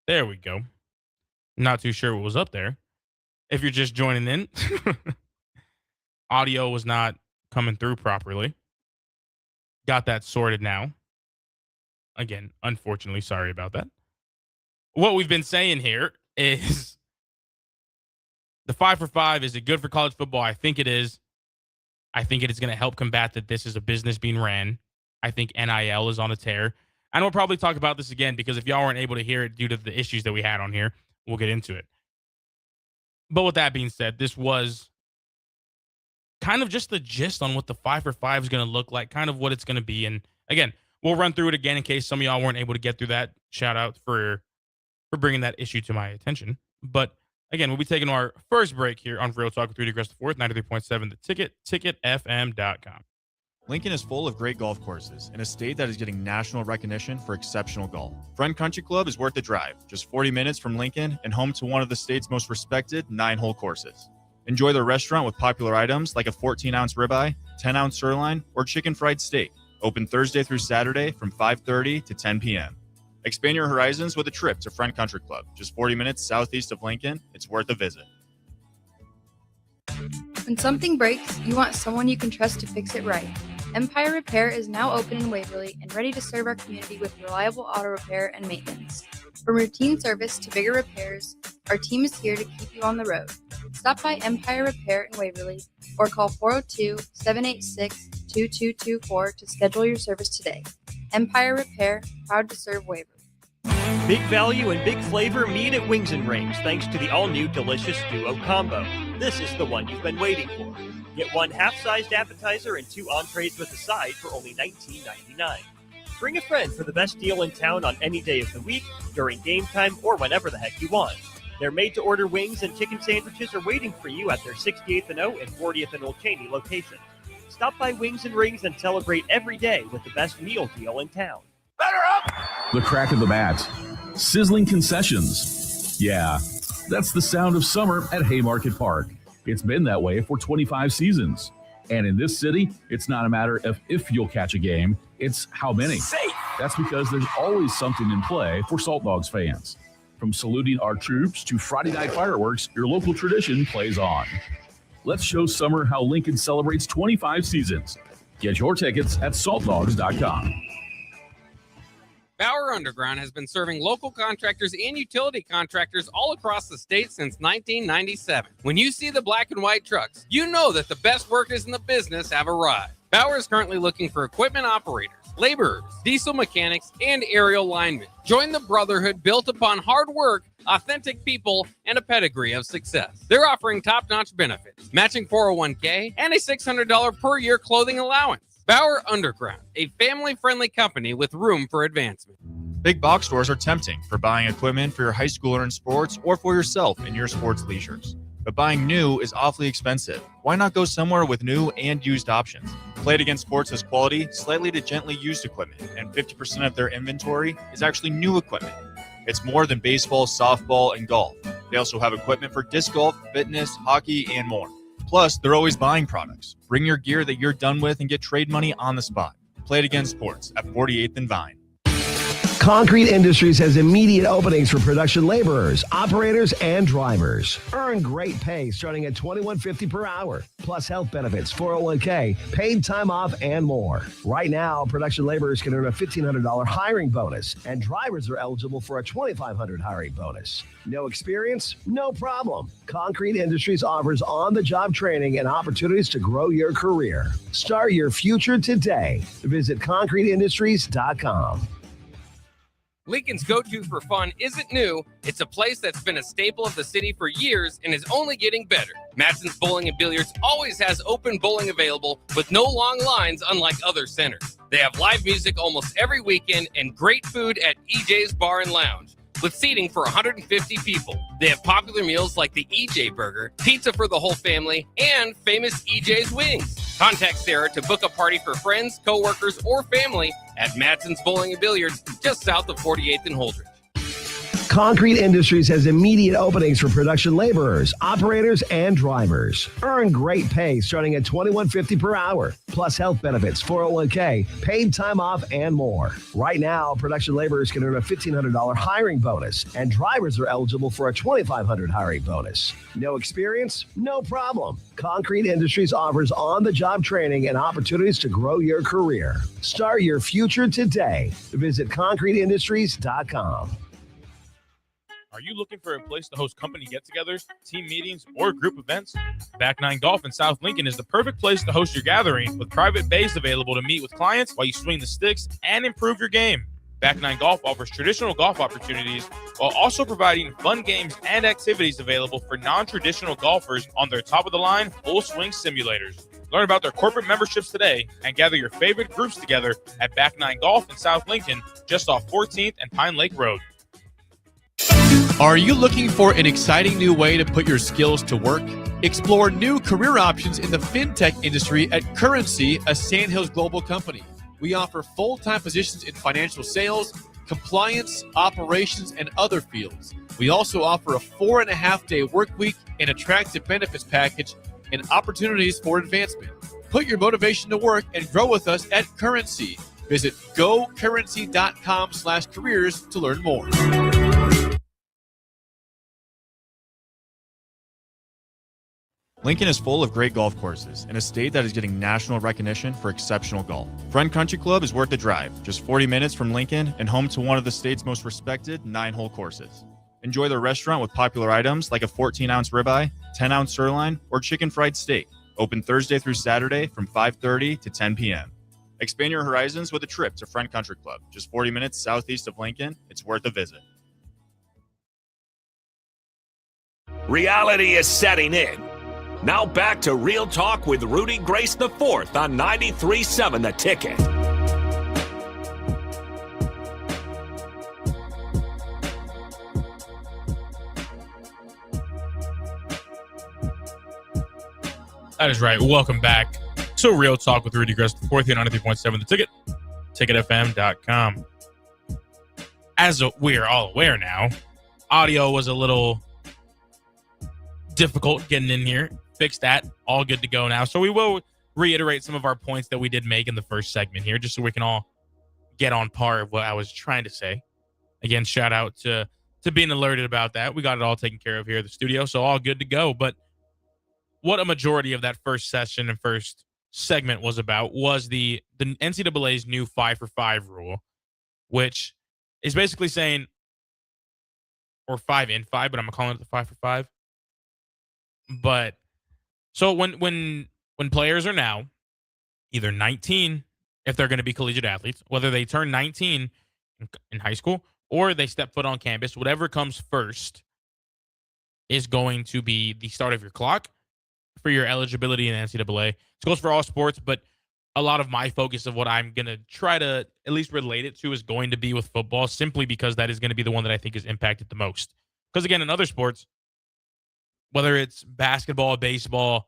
There we go. Not too sure what was up there. If you're just joining in, audio was not coming through properly. Got that sorted now. Again, unfortunately, sorry about that. What we've been saying here is the 5 for 5. Is it good for college football? I think it is. I think it is going to help combat that this is a business being ran. I think NIL is on a tear. And we'll probably talk about this again because if y'all weren't able to hear it due to the issues that we had on here, we'll get into it. But with that being said, this was kind of just the gist on what the 5 for 5 is going to look like, kind of what it's going to be. And again, we'll run through it again in case some of y'all weren't able to get through that. Shout out for bringing that issue to my attention. But again, we'll be taking our first break here on Real Talk with Rudy Gres IV, 93.7 The Ticket, ticketfm.com. Lincoln is full of great golf courses in a state that is getting national recognition for exceptional golf. Friend Country Club is worth the drive, just 40 minutes from Lincoln and home to one of the state's most respected 9-hole courses. Enjoy their restaurant with popular items like a 14-ounce ribeye, 10-ounce sirloin, or chicken fried steak. Open Thursday through Saturday from 5:30 to 10 p.m. Expand your horizons with a trip to Friend Country Club, just 40 minutes southeast of Lincoln. It's worth a visit. When something breaks, you want someone you can trust to fix it right. Empire Repair is now open in Waverly and ready to serve our community with reliable auto repair and maintenance. From routine service to bigger repairs, our team is here to keep you on the road. Stop by Empire Repair in Waverly or call 402-786-2224 to schedule your service today. Empire Repair, proud to serve Waverly. Big value and big flavor meet at Wings and Rings thanks to the all-new delicious Duo Combo. This is the one you've been waiting for. Get one half-sized appetizer and 2 entrees with a side for only $19.99. Bring a friend for the best deal in town on any day of the week, during game time, or whenever the heck you want. Their made-to-order wings and chicken sandwiches are waiting for you at their 68th and O and 40th and Old Cheney locations. Stop by Wings and Rings and celebrate every day with the best meal deal in town. The crack of the bat. Sizzling concessions. Yeah, that's the sound of summer at Haymarket Park. It's been that way for 25 seasons. And in this city, it's not a matter of if you'll catch a game, it's how many. Safe. That's because there's always something in play for Salt Dogs fans. From saluting our troops to Friday night fireworks, your local tradition plays on. Let's show summer how Lincoln celebrates 25 seasons. Get your tickets at saltdogs.com. Bauer Underground has been serving local contractors and utility contractors all across the state since 1997. When you see the black and white trucks, you know that the best workers in the business have arrived. Bauer is currently looking for equipment operators, laborers, diesel mechanics, and aerial linemen. Join the brotherhood built upon hard work, authentic people, and a pedigree of success. They're offering top-notch benefits, matching 401k, and a $600 per year clothing allowance. Bauer Underground, a family-friendly company with room for advancement. Big box stores are tempting for buying equipment for your high schooler in sports or for yourself in your sports leisures. But buying new is awfully expensive. Why not go somewhere with new and used options? Play It Again Sports has quality, slightly to gently used equipment, and 50% of their inventory is actually new equipment. It's more than baseball, softball, and golf. They also have equipment for disc golf, fitness, hockey, and more. Plus, they're always buying products. Bring your gear that you're done with and get trade money on the spot. Play It Again Sports at 48th and Vine. Concrete Industries has immediate openings for production laborers, operators, and drivers. Earn great pay starting at $21.50 per hour, plus health benefits, 401k, paid time off, and more. Right now, production laborers can earn a $1,500 hiring bonus, and drivers are eligible for a $2,500 hiring bonus. No experience? No problem. Concrete Industries offers on-the-job training and opportunities to grow your career. Start your future today. Visit concreteindustries.com. Lincoln's go-to for fun isn't new. It's a place that's been a staple of the city for years and is only getting better. Matson's Bowling and Billiards always has open bowling available with no long lines unlike other centers. They have live music almost every weekend and great food at EJ's Bar and Lounge with seating for 150 people. They have popular meals like the EJ Burger, pizza for the whole family, and famous EJ's Wings. Contact Sarah to book a party for friends, coworkers, or family at Matson's Bowling and Billiards just south of 48th and Holdridge. Concrete Industries has immediate openings for production laborers, operators, and drivers. Earn great pay starting at $21.50 per hour, plus health benefits, 401k, paid time off, and more. Right now, production laborers can earn a $1,500 hiring bonus, and drivers are eligible for a $2,500 hiring bonus. No experience? No problem. Concrete Industries offers on-the-job training and opportunities to grow your career. Start your future today. Visit concreteindustries.com. Are you looking for a place to host company get-togethers, team meetings, or group events? Back Nine Golf in South Lincoln is the perfect place to host your gathering, with private bays available to meet with clients while you swing the sticks and improve your game. Back Nine Golf offers traditional golf opportunities while also providing fun games and activities available for non-traditional golfers on their top-of-the-line full-swing simulators. Learn about their corporate memberships today and gather your favorite groups together at Back Nine Golf in South Lincoln, just off 14th and Pine Lake Road. Are you looking for an exciting new way to put your skills to work? Explore new career options in the fintech industry at Currency, a Sandhills global company. We offer full-time positions in financial sales, compliance, operations, and other fields. We also offer a 4.5-day work week, an attractive benefits package, and opportunities for advancement. Put your motivation to work and grow with us at Currency. Visit gocurrency.com/careers to learn more. Lincoln is full of great golf courses in a state that is getting national recognition for exceptional golf. Friend Country Club is worth the drive, just 40 minutes from Lincoln and home to one of the state's most respected 9-hole courses. Enjoy their restaurant with popular items like a 14-ounce ribeye, 10-ounce sirloin, or chicken fried steak. Open Thursday through Saturday from 5:30 to 10 p.m. Expand your horizons with a trip to Friend Country Club, just 40 minutes southeast of Lincoln. It's worth a visit. Reality is setting in. Now back to Real Talk with Rudy Gres IV on 93.7 The Ticket. That is right. Welcome back to Real Talk with Rudy Gres IV here on 93.7 The Ticket, ticketfm.com. As we are all aware now, audio was a little difficult getting in here. Fixed that. All good to go now. So we will reiterate some of our points that we did make in the first segment here, just so we can all get on par of what I was trying to say. Again, shout out to being alerted about that. We got it all taken care of here at the studio, so all good to go. But what a majority of that first session and first segment was about was the NCAA's new 5-for-5 rule, which is basically saying, or 5-in-5, but I'm calling it the 5-for-5. But so when players are now either 19, if they're going to be collegiate athletes, whether they turn 19 in high school or they step foot on campus, whatever comes first is going to be the start of your clock for your eligibility in NCAA. It goes for all sports, but a lot of my focus of what I'm going to try to at least relate it to is going to be with football, simply because that is going to be the one that I think is impacted the most. Because again, in other sports, whether it's basketball, baseball,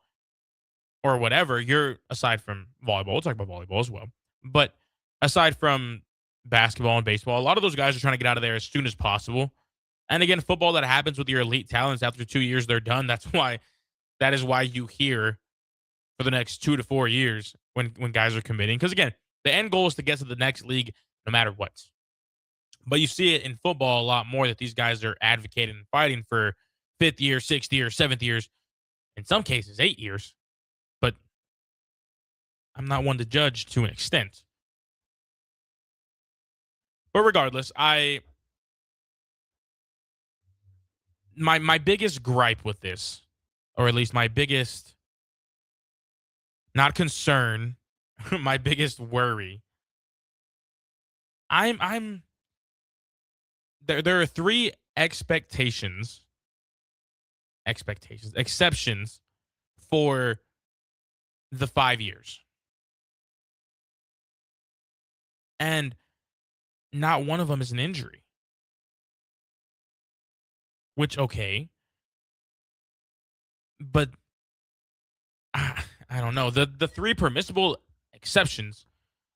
or whatever, you're, aside from volleyball, we'll talk about volleyball as well, but aside from basketball and baseball, a lot of those guys are trying to get out of there as soon as possible. And again, football, that happens with your elite talents. After 2 years, they're done. That is why you hear for the next 2 to 4 years when guys are committing. Because again, the end goal is to get to the next league no matter what. But you see it in football a lot more, that these guys are advocating and fighting for 5th year, 6th year, 7th years, in some cases 8 years. But I'm not one to judge to an extent. But regardless, my biggest gripe with this, or at least my biggest, not concern, my biggest worry, there are 3 exceptions for the 5 years. And not one of them is an injury. Which, okay. But I don't know. The 3 permissible exceptions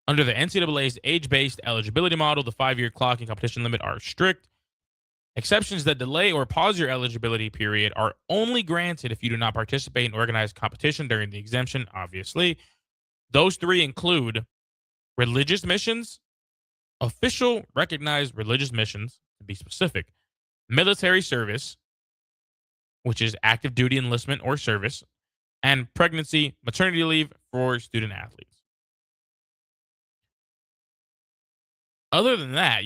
under the NCAA's age-based eligibility model, the 5-year clock and competition limit, are strict. Exceptions that delay or pause your eligibility period are only granted if you do not participate in organized competition during the exemption, obviously. Those three include religious missions, official recognized religious missions, to be specific, military service, which is active duty enlistment or service, and pregnancy, maternity leave for student athletes. Other than that,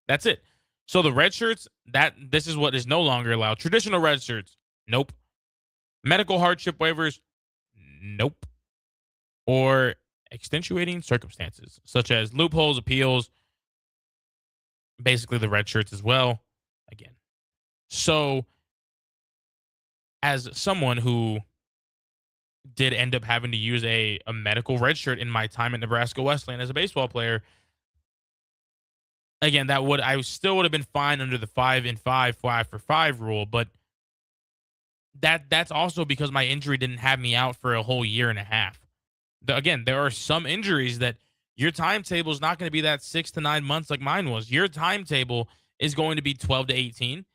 that's it. So the red shirts, this is what is no longer allowed. Traditional red shirts, nope. Medical hardship waivers, nope. Or extenuating circumstances, such as loopholes, appeals, basically the red shirts as well. Again. So as someone who did end up having to use a medical red shirt in my time at Nebraska Wesleyan as a baseball player, again, I still would have been fine under the 5-5, 5-for-5 rule, but that's also because my injury didn't have me out for a whole year and a half. Again, there are some injuries that your timetable is not going to be that 6 to 9 months like mine was. Your timetable is going to be 12 to 18, in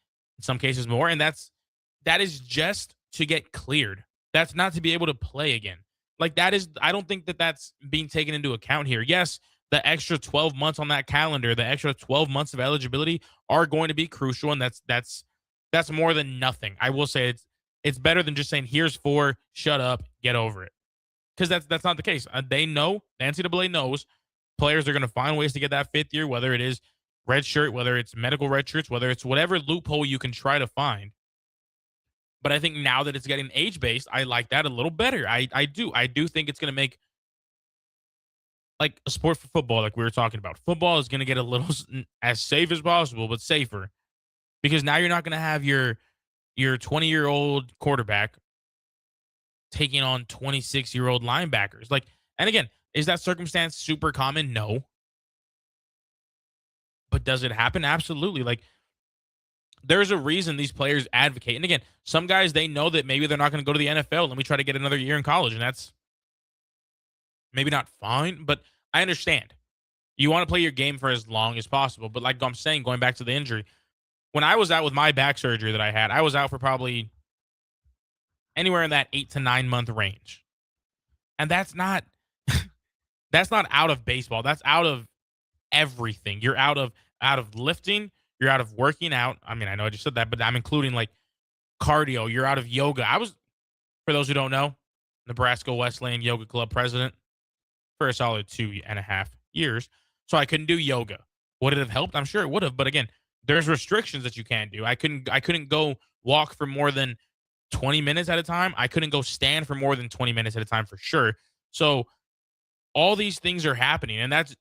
some cases more, and that is just to get cleared. That's not to be able to play again. Like I don't think that that's being taken into account here. Yes, the extra 12 months on that calendar, the extra 12 months of eligibility are going to be crucial, and that's more than nothing. I will say it's better than just saying here's 4, shut up, get over it. Because that's not the case. They know, the NCAA knows, players are going to find ways to get that 5th year, whether it is red shirt, whether it's medical red shirts, whether it's whatever loophole you can try to find. But I think now that it's getting age-based, I like that a little better. I do. I do think it's going to make like a sport for football, like we were talking about. Football is going to get a little as safe as possible, but safer. Because now you're not going to have your 20-year-old quarterback taking on 26-year-old linebackers. Like, and again, is that circumstance super common? No. But does it happen? Absolutely. Like, there's a reason these players advocate. And again, some guys, they know that maybe they're not going to go to the NFL. Let me try to get another year in college. And that's maybe not fine, but I understand. You want to play your game for as long as possible. But like I'm saying, going back to the injury, when I was out with my back surgery that I had, I was out for probably anywhere in that 8 to 9 month range. And that's not out of baseball. That's out of everything. You're out of lifting, you're out of working out. I mean, I know I just said that, but I'm including like cardio, you're out of yoga. I was, for those who don't know, Nebraska Wesleyan Yoga Club president for a solid 2.5 years. So I couldn't do yoga. Would it have helped? I'm sure it would have, but again, there's restrictions that you can't do. I couldn't go walk for more than 20 minutes at a time. I couldn't go stand for more than 20 minutes at a time for sure. So all these things are happening. And that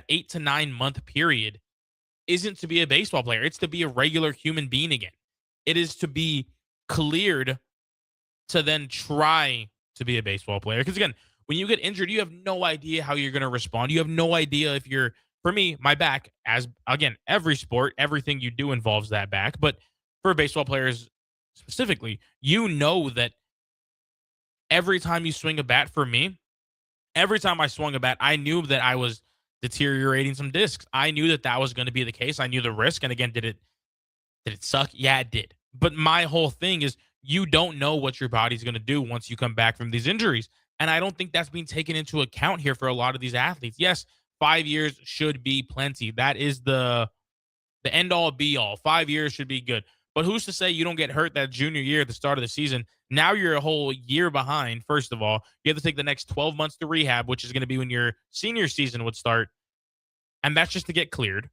8 to 9 month period isn't to be a baseball player. It's to be a regular human being again. It is to be cleared to then try to be a baseball player. Because again, when you get injured, you have no idea how you're going to respond. You have no idea if you're, for me, my back, as again, every sport, everything you do involves that back. But for baseball players specifically, you know that every time you swing a bat, for me, every time I swung a bat, I knew that I was deteriorating some discs. I knew that was going to be the case. I knew the risk. And again, did it suck? Yeah, it did. But my whole thing is you don't know what your body's going to do once you come back from these injuries. And I don't think that's being taken into account here for a lot of these athletes. Yes, 5 years should be plenty. That is the end all be all. 5 years should be good. But who's to say you don't get hurt that junior year at the start of the season? Now you're a whole year behind, first of all. You have to take the next 12 months to rehab, which is going to be when your senior season would start. And that's just to get cleared.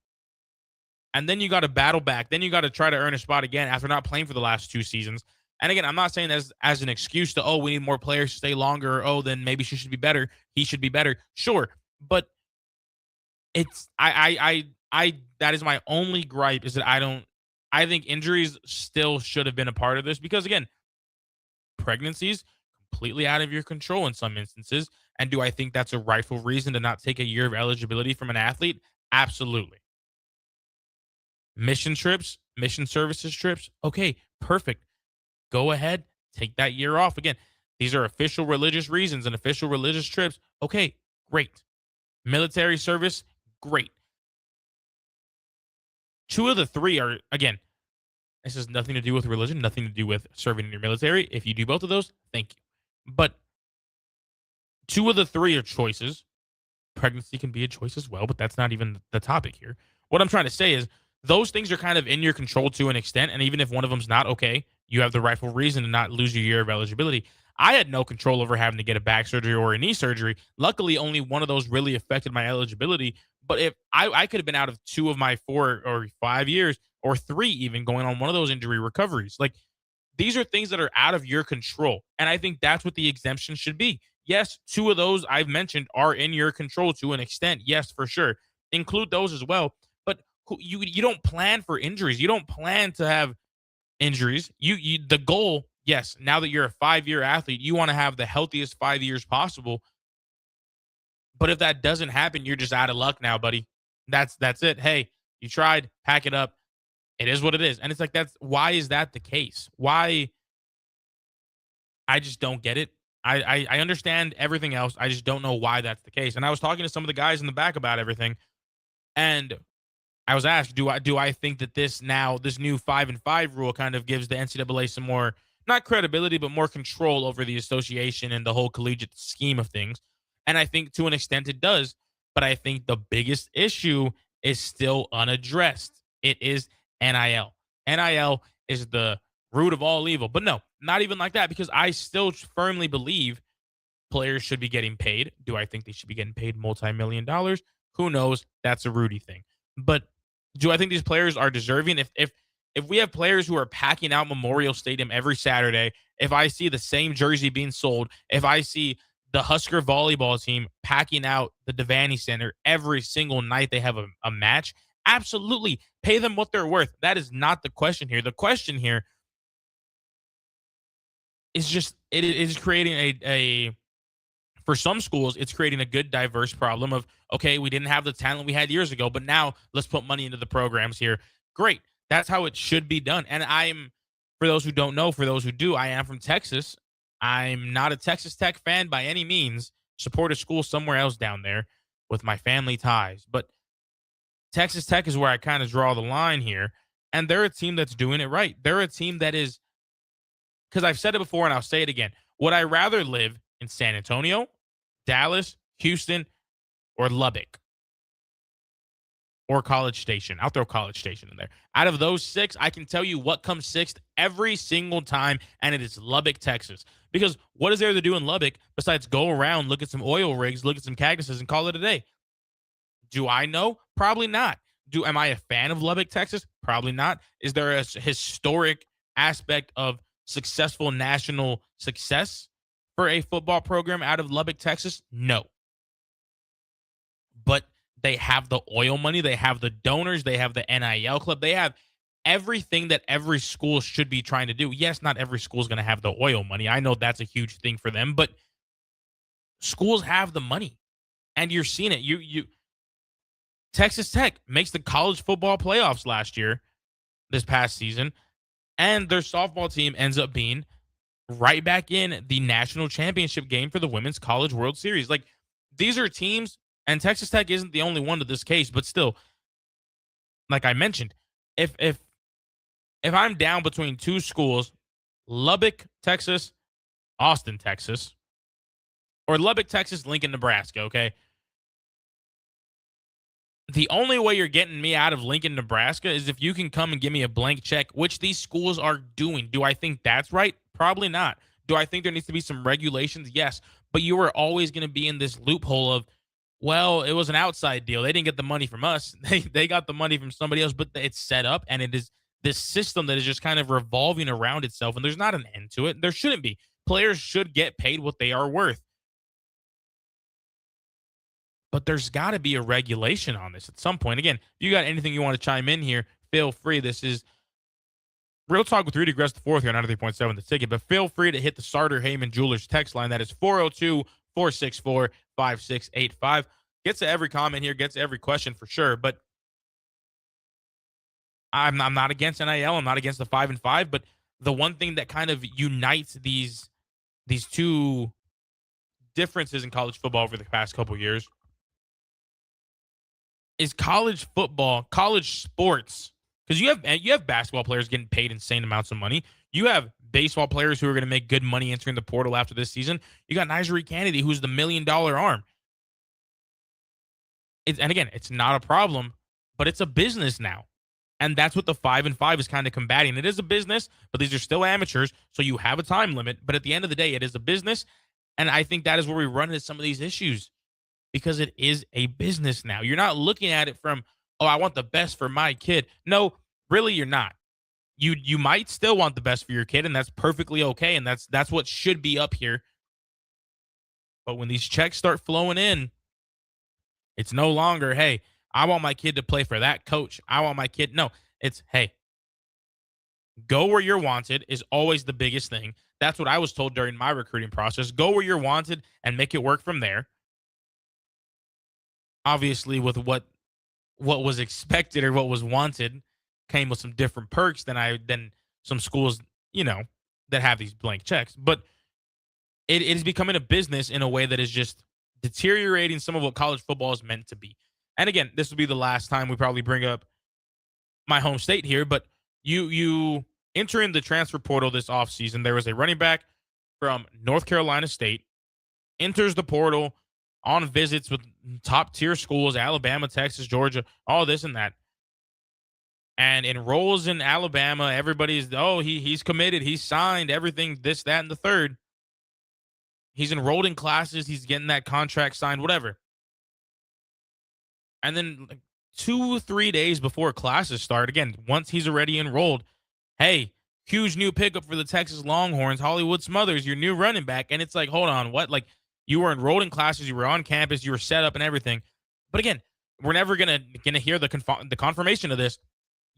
And then you got to battle back. Then you got to try to earn a spot again after not playing for the last 2 seasons. And again, I'm not saying as an excuse to, we need more players to stay longer. Or, then maybe she should be better. He should be better. Sure. But it's, that is my only gripe is that I think injuries still should have been a part of this because, again, pregnancies completely out of your control in some instances. And do I think that's a rightful reason to not take a year of eligibility from an athlete? Absolutely. Mission trips, mission services trips. Okay, perfect. Go ahead, take that year off. Again, these are official religious reasons and official religious trips. Okay, great. Military service, great. Two of the three are, again, this has nothing to do with religion, nothing to do with serving in your military. If you do both of those, thank you. But two of the three are choices. Pregnancy can be a choice as well, but that's not even the topic here. What I'm trying to say is those things are kind of in your control to an extent. And even if one of them's not, okay, you have the rightful reason to not lose your year of eligibility. I had no control over having to get a back surgery or a knee surgery. Luckily, only one of those really affected my eligibility. But if I could have been out of 2 of my 4 or 5 years, or 3 even, going on one of those injury recoveries. Like, these are things that are out of your control. And I think that's what the exemption should be. Yes, 2 of those I've mentioned are in your control to an extent. Yes, for sure. Include those as well. But you don't plan for injuries. You don't plan to have injuries. You the goal, yes, now that you're a 5-year athlete, you want to have the healthiest 5 years possible. But if that doesn't happen, you're just out of luck now, buddy. That's it. Hey, you tried, pack it up. It is what it is. And it's like, why is that the case? Why? I just don't get it. I understand everything else. I just don't know why that's the case. And I was talking to some of the guys in the back about everything, and I was asked, do I think that this new 5-5 rule kind of gives the NCAA some more, not credibility, but more control over the association and the whole collegiate scheme of things? And I think to an extent it does, but I think the biggest issue is still unaddressed. It is NIL. NIL is the root of all evil. But no, not even like that, because I still firmly believe players should be getting paid. Do I think they should be getting paid multi-million dollars? Who knows? That's a Rudy thing. But do I think these players are deserving? If we have players who are packing out Memorial Stadium every Saturday, if I see the same jersey being sold, if I see the Husker volleyball team packing out the Devaney Center every single night they have a match, absolutely pay them what they're worth. That is not the question here. The question here is just, it is creating a for some schools, it's creating a good diverse problem of, okay, we didn't have the talent we had years ago, but now let's put money into the programs here. Great. That's how it should be done. And for those who don't know, for those who do, I am from Texas. I'm not a Texas Tech fan by any means. Support a school somewhere else down there with my family ties. But Texas Tech is where I kind of draw the line here. And they're a team that's doing it right. They're a team that is, because I've said it before and I'll say it again. Would I rather live in San Antonio, Dallas, Houston, or Lubbock? Or College Station? I'll throw College Station in there. Out of those 6, I can tell you what comes 6th every single time, and it is Lubbock, Texas. Because what is there to do in Lubbock besides go around, look at some oil rigs, look at some cactuses, and call it a day? Do I know? Probably not. Am I a fan of Lubbock, Texas? Probably not. Is there a historic aspect of successful national success for a football program out of Lubbock, Texas? No. But they have the oil money. They have the donors. They have the NIL club. They have everything that every school should be trying to do. Yes, not every school is going to have the oil money. I know that's a huge thing for them, but schools have the money, and you're seeing it. Texas Tech makes the college football playoffs this past season, and their softball team ends up being right back in the national championship game for the Women's College World Series. Like, these are teams, and Texas Tech isn't the only one to this case, but still, like I mentioned, if I'm down between 2 schools, Lubbock, Texas, Austin, Texas, or Lubbock, Texas, Lincoln, Nebraska, okay? The only way you're getting me out of Lincoln, Nebraska is if you can come and give me a blank check, which these schools are doing. Do I think that's right? Probably not. Do I think there needs to be some regulations? Yes. But you are always going to be in this loophole of, well, it was an outside deal. They didn't get the money from us. They got the money from somebody else, but it's set up, and it is this system that is just kind of revolving around itself, and there's not an end to it. There shouldn't be. Players should get paid what they are worth. But there's got to be a regulation on this at some point. Again, if you got anything you want to chime in here, feel free. This is Real Talk with Rudy Gres the fourth here on 93.7 The Ticket. But feel free to hit the Starter Heyman Jewelers text line. That is 402-464-5685. Gets to every comment here, gets to every question for sure. But I'm not against NIL. I'm not against the 5-5. But the one thing that kind of unites these 2 differences in college football over the past couple years is college football, college sports Because you have basketball players getting paid insane amounts of money. You have baseball players who are going to make good money entering the portal after this season. You got Najee Kennedy, who's the $1 million arm. And again, it's not a problem, but it's a business now. And that's what the 5-5 is kind of combating. It is a business, but these are still amateurs, so you have a time limit. But at the end of the day, it is a business. And I think that is where we run into some of these issues, because it is a business now. You're not looking at it from, oh, I want the best for my kid. No, really, you're not. You might still want the best for your kid, and that's perfectly okay, and that's what should be up here. But when these checks start flowing in, it's no longer, hey, I want my kid to play for that coach. I want my kid. No, it's, hey, go where you're wanted is always the biggest thing. That's what I was told during my recruiting process. Go where you're wanted and make it work from there. Obviously, with what was expected or what was wanted came with some different perks than some schools, that have these blank checks. But it is becoming a business in a way that is just deteriorating some of what college football is meant to be. And again, this will be the last time we probably bring up my home state here, but you enter in the transfer portal this offseason. There was a running back from North Carolina State, enters the portal on visits with top tier schools, Alabama, Texas, Georgia, all this and that, and enrolls in Alabama. Everybody's, he's committed, he's signed, everything, this, that, and the third. He's enrolled in classes, he's getting that contract signed, whatever. And then 2-3 days before classes start, again, once he's already enrolled, hey, huge new pickup for the Texas Longhorns, Hollywood Smothers, your new running back. And it's like, hold on, what? Like, you were enrolled in classes, you were on campus, you were set up and everything. But again, we're never gonna hear the confirmation of this.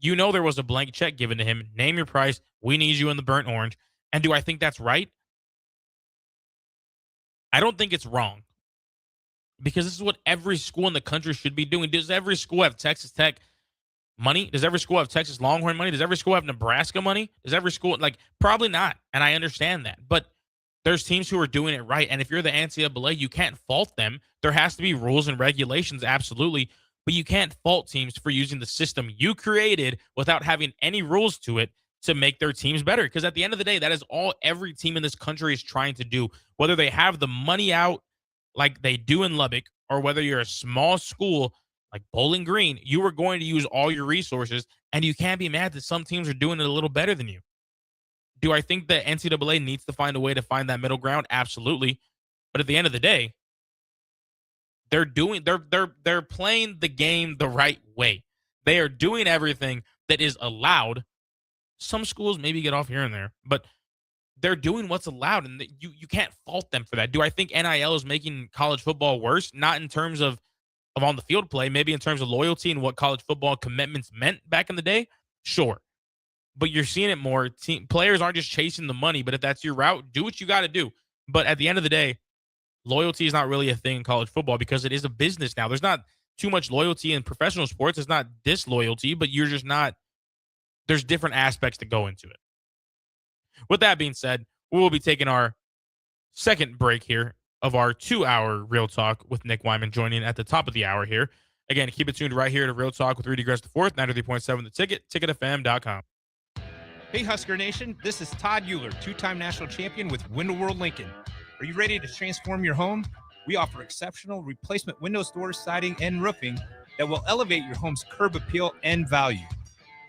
There was a blank check given to him. Name your price. We need you in the burnt orange. And do I think that's right? I don't think it's wrong, because this is what every school in the country should be doing. Does every school have Texas Tech money? Does every school have Texas Longhorn money? Does every school have Nebraska money? Does every school, probably not. And I understand that. But there's teams who are doing it right. And if you're the NCAA, you can't fault them. There has to be rules and regulations, absolutely. But you can't fault teams for using the system you created without having any rules to it to make their teams better. Because at the end of the day, that is all every team in this country is trying to do. Whether they have the money out like they do in Lubbock, or whether you're a small school like Bowling Green, you are going to use all your resources, and you can't be mad that some teams are doing it a little better than you. Do I think the NCAA needs to find a way to find that middle ground? Absolutely. But at the end of the day, they're playing the game the right way. They are doing everything that is allowed. Some schools maybe get off here and there, but they're doing what's allowed, and you can't fault them for that. Do I think NIL is making college football worse? Not in terms of on the field play, maybe in terms of loyalty and what college football commitments meant back in the day. Sure. But you're seeing it more. Players aren't just chasing the money, but if that's your route, do what you got to do. But at the end of the day, loyalty is not really a thing in college football, because it is a business now. There's not too much loyalty in professional sports. It's not disloyalty, but you're just not. There's different aspects that go into it. With that being said, we will be taking our second break here of our 2-hour Real Talk with Nick Wyman, joining at the top of the hour here. Again, keep it tuned right here to Real Talk with Rudy Gres the 4th, 93.7 The Ticket, ticketfm.com. Hey, Husker Nation, this is Todd Euler, two-time national champion with Window World Lincoln. Are you ready to transform your home? We offer exceptional replacement windows, doors, siding, and roofing that will elevate your home's curb appeal and value.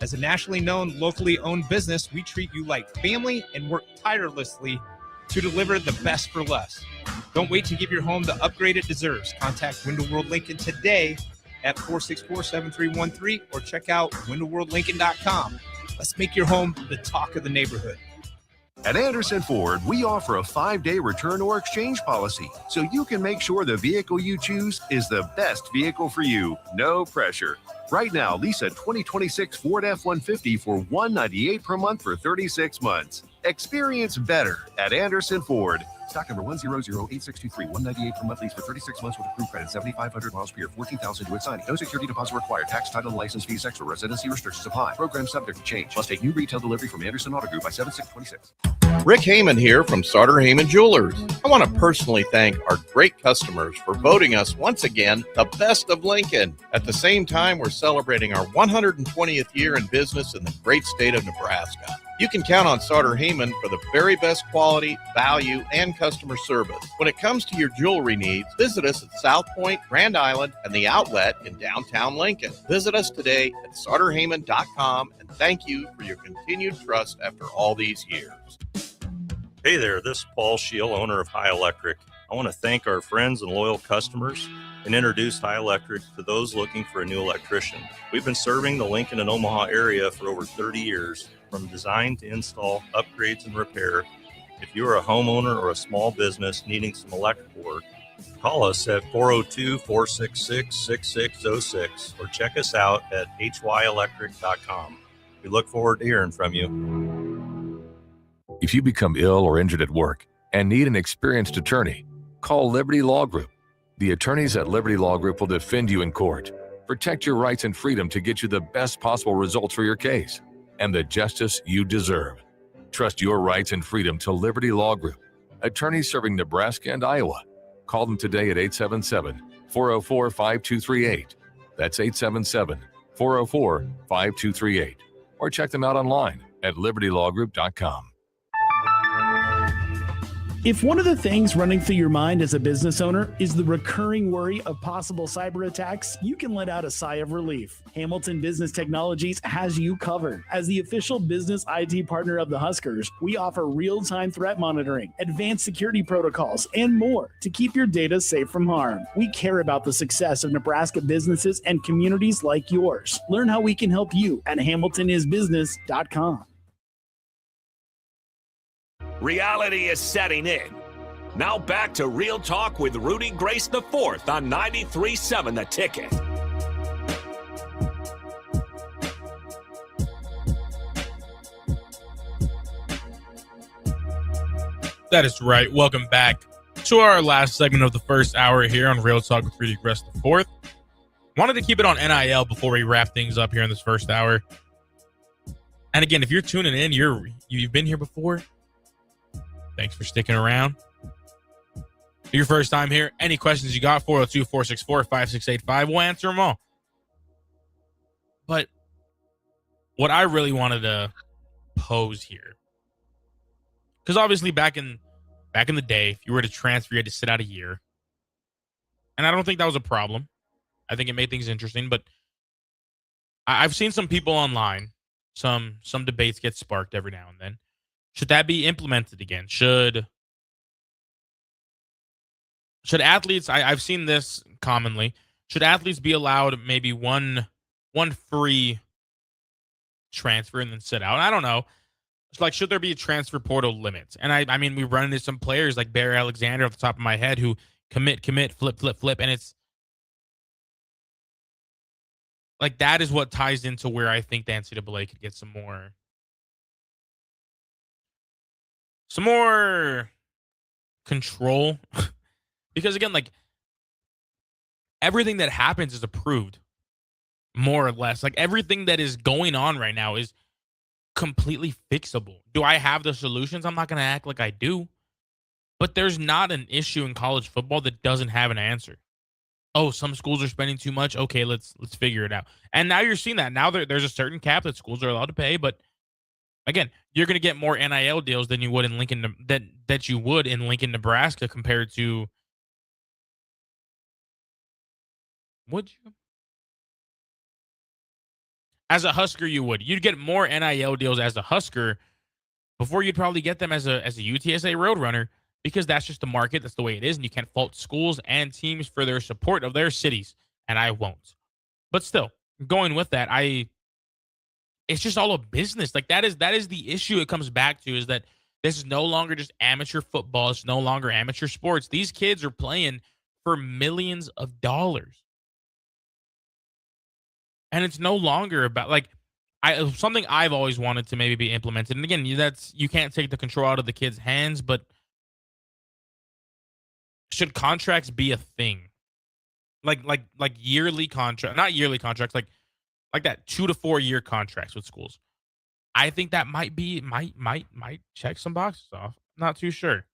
As a nationally known, locally owned business, we treat you like family and work tirelessly to deliver the best for less. Don't wait to give your home the upgrade it deserves. Contact Window World Lincoln today at 464-7313 or check out windowworldlincoln.com. Let's make your home the talk of the neighborhood. At Anderson Ford, we offer a 5-day return or exchange policy, so you can make sure the vehicle you choose is the best vehicle for you. No pressure. Right now, lease a 2026 Ford F-150 for $198 per month for 36 months. Experience better at Anderson Ford. Stock number 1008623, 198 per month lease for 36 months with approved credit, 7,500 miles per year, 14,000 to its signing. No security deposit required. Tax, title, and license fees extra. Residency restrictions apply. Program subject to change. Must take new retail delivery from Anderson Auto Group by 7/6/26. Rick Heyman here from Sartor Heyman Jewelers. I want to personally thank our great customers for voting us once again the best of Lincoln. At the same time, we're celebrating our 120th year in business in the great state of Nebraska. You can count on Sartor Heyman for the very best quality, value, and customer service. When it comes to your jewelry needs, visit us at South Point, Grand Island, and the Outlet in downtown Lincoln. Visit us today at sartorheyman.com, and thank you for your continued trust after all these years. Hey there, this is Paul Scheel, owner of High Electric. I want to thank our friends and loyal customers and introduce High Electric to those looking for a new electrician. We've been serving the Lincoln and Omaha area for over 30 years, from design to install, upgrades, and repair. If you are a homeowner or a small business needing some electrical work, call us at 402-466-6606 or check us out at hyelectric.com. We look forward to hearing from you. If you become ill or injured at work and need an experienced attorney, call Liberty Law Group. The attorneys at Liberty Law Group will defend you in court, protect your rights and freedom to get you the best possible results for your case and the justice you deserve. Trust your rights and freedom to Liberty Law Group, attorneys serving Nebraska and Iowa. Call them today at 877-404-5238. That's 877-404-5238. Or check them out online at libertylawgroup.com. If one of the things running through your mind as a business owner is the recurring worry of possible cyber attacks, you can let out a sigh of relief. Hamilton Business Technologies has you covered. As the official business IT partner of the Huskers, we offer real-time threat monitoring, advanced security protocols, and more to keep your data safe from harm. We care about the success of Nebraska businesses and communities like yours. Learn how we can help you at hamiltonisbusiness.com. Reality is setting in. Now back to Real Talk with Rudy Gres the Fourth on 93.7 The Ticket. That is right. Welcome back to our last segment of the first hour here on Real Talk with Rudy Gres the Fourth. Wanted to keep it on NIL before we wrap things up here in this first hour. And again, if you're tuning in, you've been here before. Thanks for sticking around. Your first time here, any questions you got, 402-464-5685. We'll answer them all. But what I really wanted to pose here, because obviously back in the day, if you were to transfer, you had to sit out a year. And I don't think that was a problem. I think it made things interesting. But I've seen some people online, some debates get sparked every now and then. Should that be implemented again? Should athletes, I've seen this commonly, should athletes be allowed maybe one free transfer and then sit out? I don't know. It's like, should there be a transfer portal limit? And I mean, we run into some players like Barry Alexander off the top of my head who commit, flip. And it's like, that is what ties into where I think the NCAA could get some more control. Because again, like, everything that happens is approved, more or less. Like, everything that is going on right now is completely fixable. Do I have the solutions? I'm not going to act like I do. But there's not an issue in college football that doesn't have an answer. Oh, some schools are spending too much. Okay, let's figure it out. And now you're seeing that. Now there's a certain cap that schools are allowed to pay, but again, you're going to get more NIL deals than you would in Lincoln, that you would in Lincoln, Nebraska, compared to. Would you? As a Husker, you would. You'd get more NIL deals as a Husker before you'd probably get them as a UTSA Roadrunner, because that's just the market. That's the way it is, and you can't fault schools and teams for their support of their cities, and I won't. But still, going with that, it's just all a business. Like, that is the issue it comes back to, is that this is no longer just amateur football. It's no longer amateur sports. These kids are playing for millions of dollars. And it's no longer about, like, something I've always wanted to maybe be implemented. And again, you can't take the control out of the kids' hands, but should contracts be a thing? Like yearly contract, not yearly contracts, like that 2 to 4 year contracts with schools. I think that might check some boxes off. Not too sure.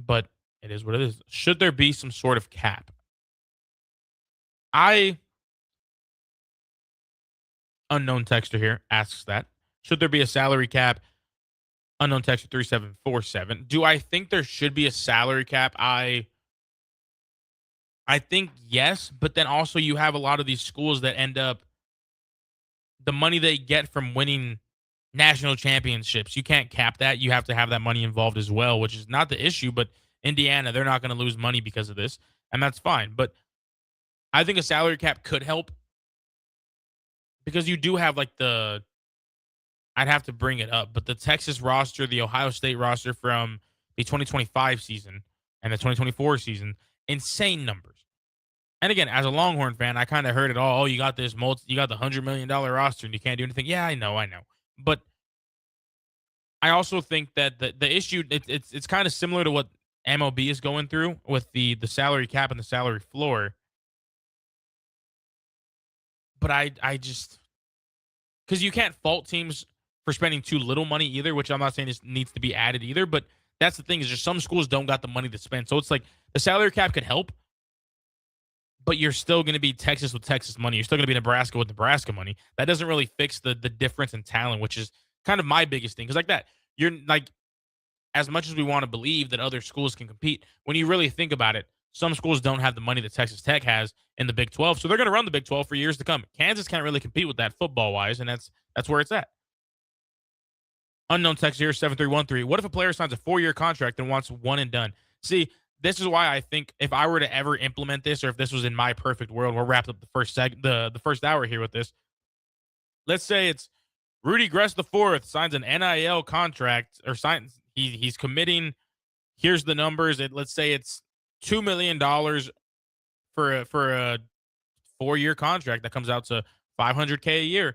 But it is what it is. Should there be some sort of cap? Unknown texter here asks that. Should there be a salary cap? Unknown texter 3747. Do I think there should be a salary cap? I think yes, but then also you have a lot of these schools that end up the money they get from winning national championships. You can't cap that. You have to have that money involved as well, which is not the issue, but Indiana, they're not going to lose money because of this, and that's fine. But I think a salary cap could help because you do have I'd have to bring it up, but the Texas roster, the Ohio State roster from the 2025 season and the 2024 season, insane numbers. And again, as a Longhorn fan, I kind of heard it all. Oh, you got you got the $100 million roster and you can't do anything. Yeah, I know. But I also think that the issue, it's kind of similar to what MLB is going through with the salary cap and the salary floor. But I just, because you can't fault teams for spending too little money either, which I'm not saying this needs to be added either. But that's the thing, is just some schools don't got the money to spend. So it's like the salary cap could help, but you're still going to be Texas with Texas money. You're still going to be Nebraska with Nebraska money. That doesn't really fix the difference in talent, which is kind of my biggest thing. Because like that, you're like, as much as we want to believe that other schools can compete, when you really think about it, some schools don't have the money that Texas Tech has in the Big 12, so they're going to run the Big 12 for years to come. Kansas can't really compete with that football-wise, and that's where it's at. Unknown text here, 7313. What if a player signs a 4-year contract and wants one and done? See, this is why I think if I were to ever implement this, or if this was in my perfect world, we're wrapped up the first hour here with this. Let's say it's Rudy Gres IV signs an NIL contract, or he's committing. Here's the numbers. Let's say it's $2 million for a 4-year contract that comes out to $500K a year.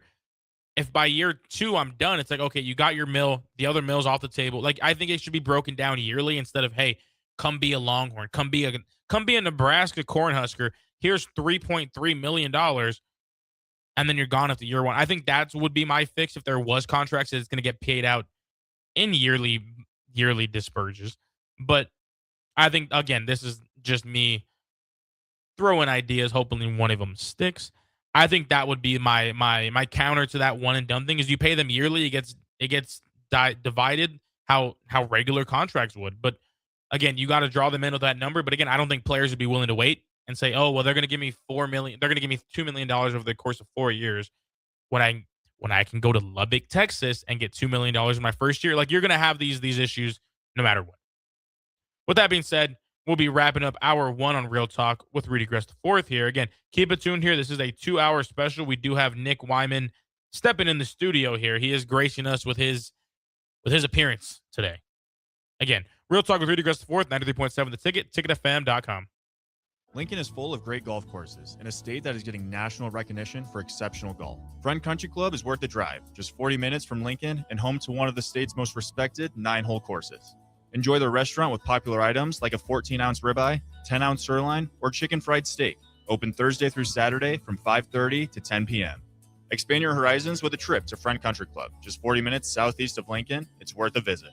If by year 2 I'm done, it's like, okay, you got your mill, the other mill's off the table. Like, I think it should be broken down yearly instead of, hey, come be a Longhorn, come be a Nebraska Cornhusker. Here's $3.3 million, and then you're gone after year 1. I think that would be my fix if there was contracts that it's going to get paid out in yearly dispersions. But I think, again, this is just me throwing ideas, hoping one of them sticks. I think that would be my counter to that one and done thing, is you pay them yearly. It gets divided how regular contracts would. But again, you got to draw them in with that number. But again, I don't think players would be willing to wait and say, oh, well, they're going to give me $4 million. They're going to give me $2 million over the course of 4 years when I can go to Lubbock, Texas and get $2 million in my first year. Like, you're going to have these issues no matter what. With that being said, we'll be wrapping up hour 1 on Real Talk with Rudy Gres IV here. Again, keep it tuned here. This is a 2-hour special. We do have Nick Wyman stepping in the studio here. He is gracing us with his appearance today. Again, Real Talk with Rudy Gres IV, 93.7 The Ticket, ticketfm.com. Lincoln is full of great golf courses in a state that is getting national recognition for exceptional golf. Front Country Club is worth the drive, just 40 minutes from Lincoln and home to one of the state's most respected 9-hole courses. Enjoy their restaurant with popular items like a 14-ounce ribeye, 10-ounce sirloin, or chicken fried steak. Open Thursday through Saturday from 5:30 to 10 p.m. Expand your horizons with a trip to Front Country Club, just 40 minutes southeast of Lincoln. It's worth a visit.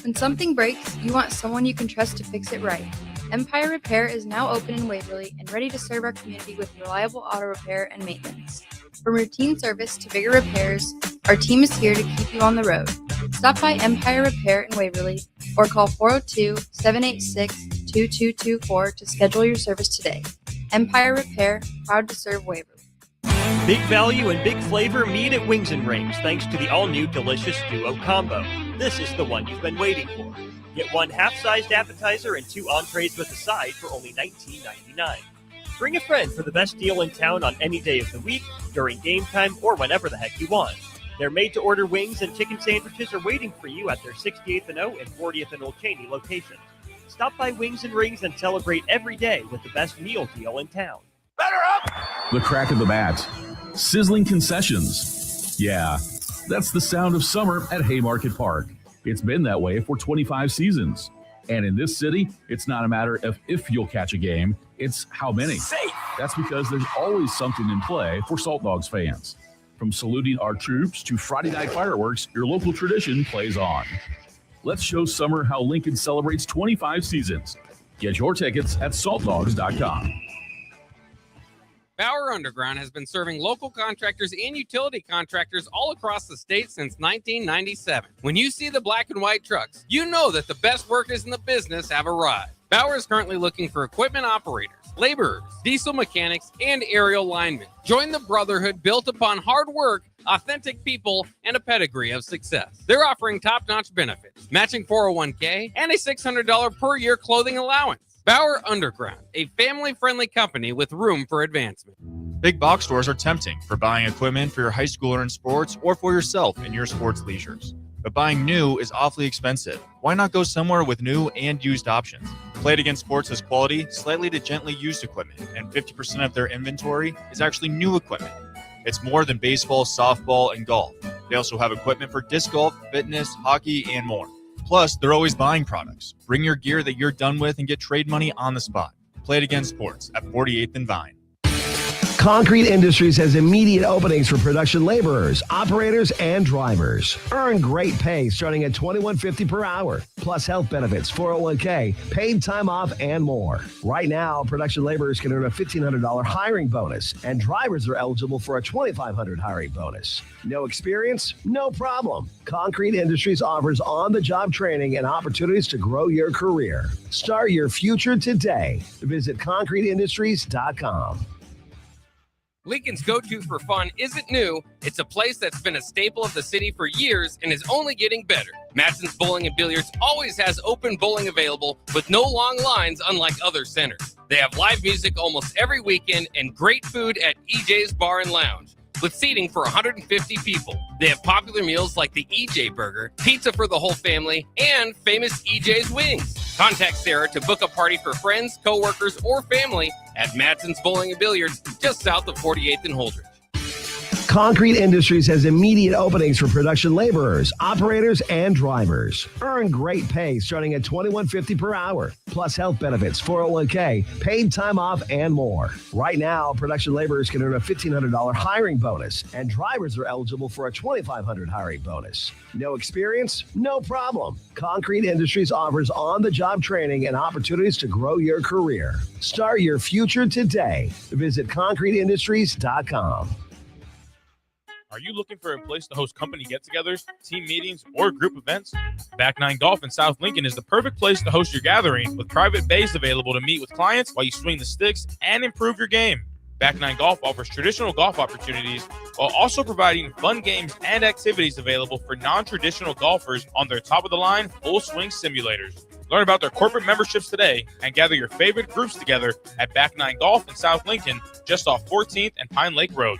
When something breaks, you want someone you can trust to fix it right. Empire Repair is now open in Waverly and ready to serve our community with reliable auto repair and maintenance. From routine service to bigger repairs, our team is here to keep you on the road. Stop by Empire Repair in Waverly or call 402-786-2224 to schedule your service today. Empire Repair, proud to serve Waverly. Big value and big flavor meet at Wings and Rings thanks to the all-new delicious Duo Combo. This is the one you've been waiting for. Get 1 half-sized appetizer and 2 entrees with a side for only $19.99. Bring a friend for the best deal in town on any day of the week, during game time, or whenever the heck you want. Their made-to-order wings and chicken sandwiches are waiting for you at their 68th and O and 40th and Old Cheney locations. Stop by Wings and Rings and celebrate every day with the best meal deal in town. The crack of the bat. Sizzling concessions. Yeah, that's the sound of summer at Haymarket Park. It's been that way for 25 seasons. And in this city, it's not a matter of if you'll catch a game, it's how many. Safe. That's because there's always something in play for Salt Dogs fans. From saluting our troops to Friday night fireworks, your local tradition plays on. Let's show summer how Lincoln celebrates 25 seasons. Get your tickets at saltdogs.com. Bauer Underground has been serving local contractors and utility contractors all across the state since 1997. When you see the black and white trucks, you know that the best workers in the business have arrived. Bauer is currently looking for equipment operators, laborers, diesel mechanics, and aerial linemen. Join the brotherhood built upon hard work, authentic people, and a pedigree of success. They're offering top-notch benefits, matching 401k, and a $600 per year clothing allowance. Bauer Underground, a family-friendly company with room for advancement. Big box stores are tempting for buying equipment for your high schooler in sports or for yourself in your sports leisures. But buying new is awfully expensive. Why not go somewhere with new and used options? Played Against Sports has quality, slightly to gently used equipment, and 50% of their inventory is actually new equipment. It's more than baseball, softball, and golf. They also have equipment for disc golf, fitness, hockey, and more. Plus, they're always buying products. Bring your gear that you're done with and get trade money on the spot. Played Against Sports at 48th and Vine. Concrete Industries has immediate openings for production laborers, operators, and drivers. Earn great pay starting at $21.50 per hour, plus health benefits, 401k, paid time off, and more. Right now, production laborers can earn a $1,500 hiring bonus, and drivers are eligible for a $2,500 hiring bonus. No experience? No problem. Concrete Industries offers on-the-job training and opportunities to grow your career. Start your future today. Visit concreteindustries.com. Lincoln's go-to for fun isn't new. It's a place that's been a staple of the city for years and is only getting better. Matson's Bowling and Billiards always has open bowling available with no long lines, unlike other centers. They have live music almost every weekend and great food at EJ's Bar and Lounge, with seating for 150 people. They have popular meals like the EJ Burger, pizza for the whole family, and famous EJ's Wings. Contact Sarah to book a party for friends, coworkers, or family at Matson's Bowling and Billiards, just south of 48th and Holdridge. Concrete Industries has immediate openings for production laborers, operators, and drivers. Earn great pay starting at $21.50 per hour, plus health benefits, 401k, paid time off, and more. Right now, production laborers can earn a $1,500 hiring bonus, and drivers are eligible for a $2,500 hiring bonus. No experience? No problem. Concrete Industries offers on-the-job training and opportunities to grow your career. Start your future today. Visit concreteindustries.com. Are you looking for a place to host company get-togethers, team meetings, or group events? Back Nine Golf in South Lincoln is the perfect place to host your gathering, with private bays available to meet with clients while you swing the sticks and improve your game. Back Nine Golf offers traditional golf opportunities while also providing fun games and activities available for non-traditional golfers on their top-of-the-line full-swing simulators. Learn about their corporate memberships today and gather your favorite groups together at Back Nine Golf in South Lincoln, just off 14th and Pine Lake Road.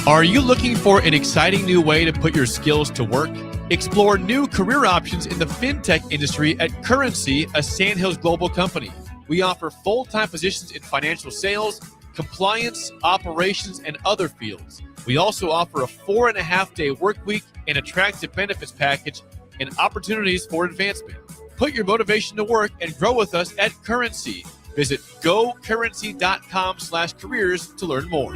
Are you looking for an exciting new way to put your skills to work? Explore new career options in the fintech industry at Currency, a Sandhills global company. We offer full-time positions in financial sales, compliance, operations, and other fields. We also offer a 4.5-day work week, an attractive benefits package, and opportunities for advancement. Put your motivation to work and grow with us at Currency. Visit gocurrency.com/careers to learn more.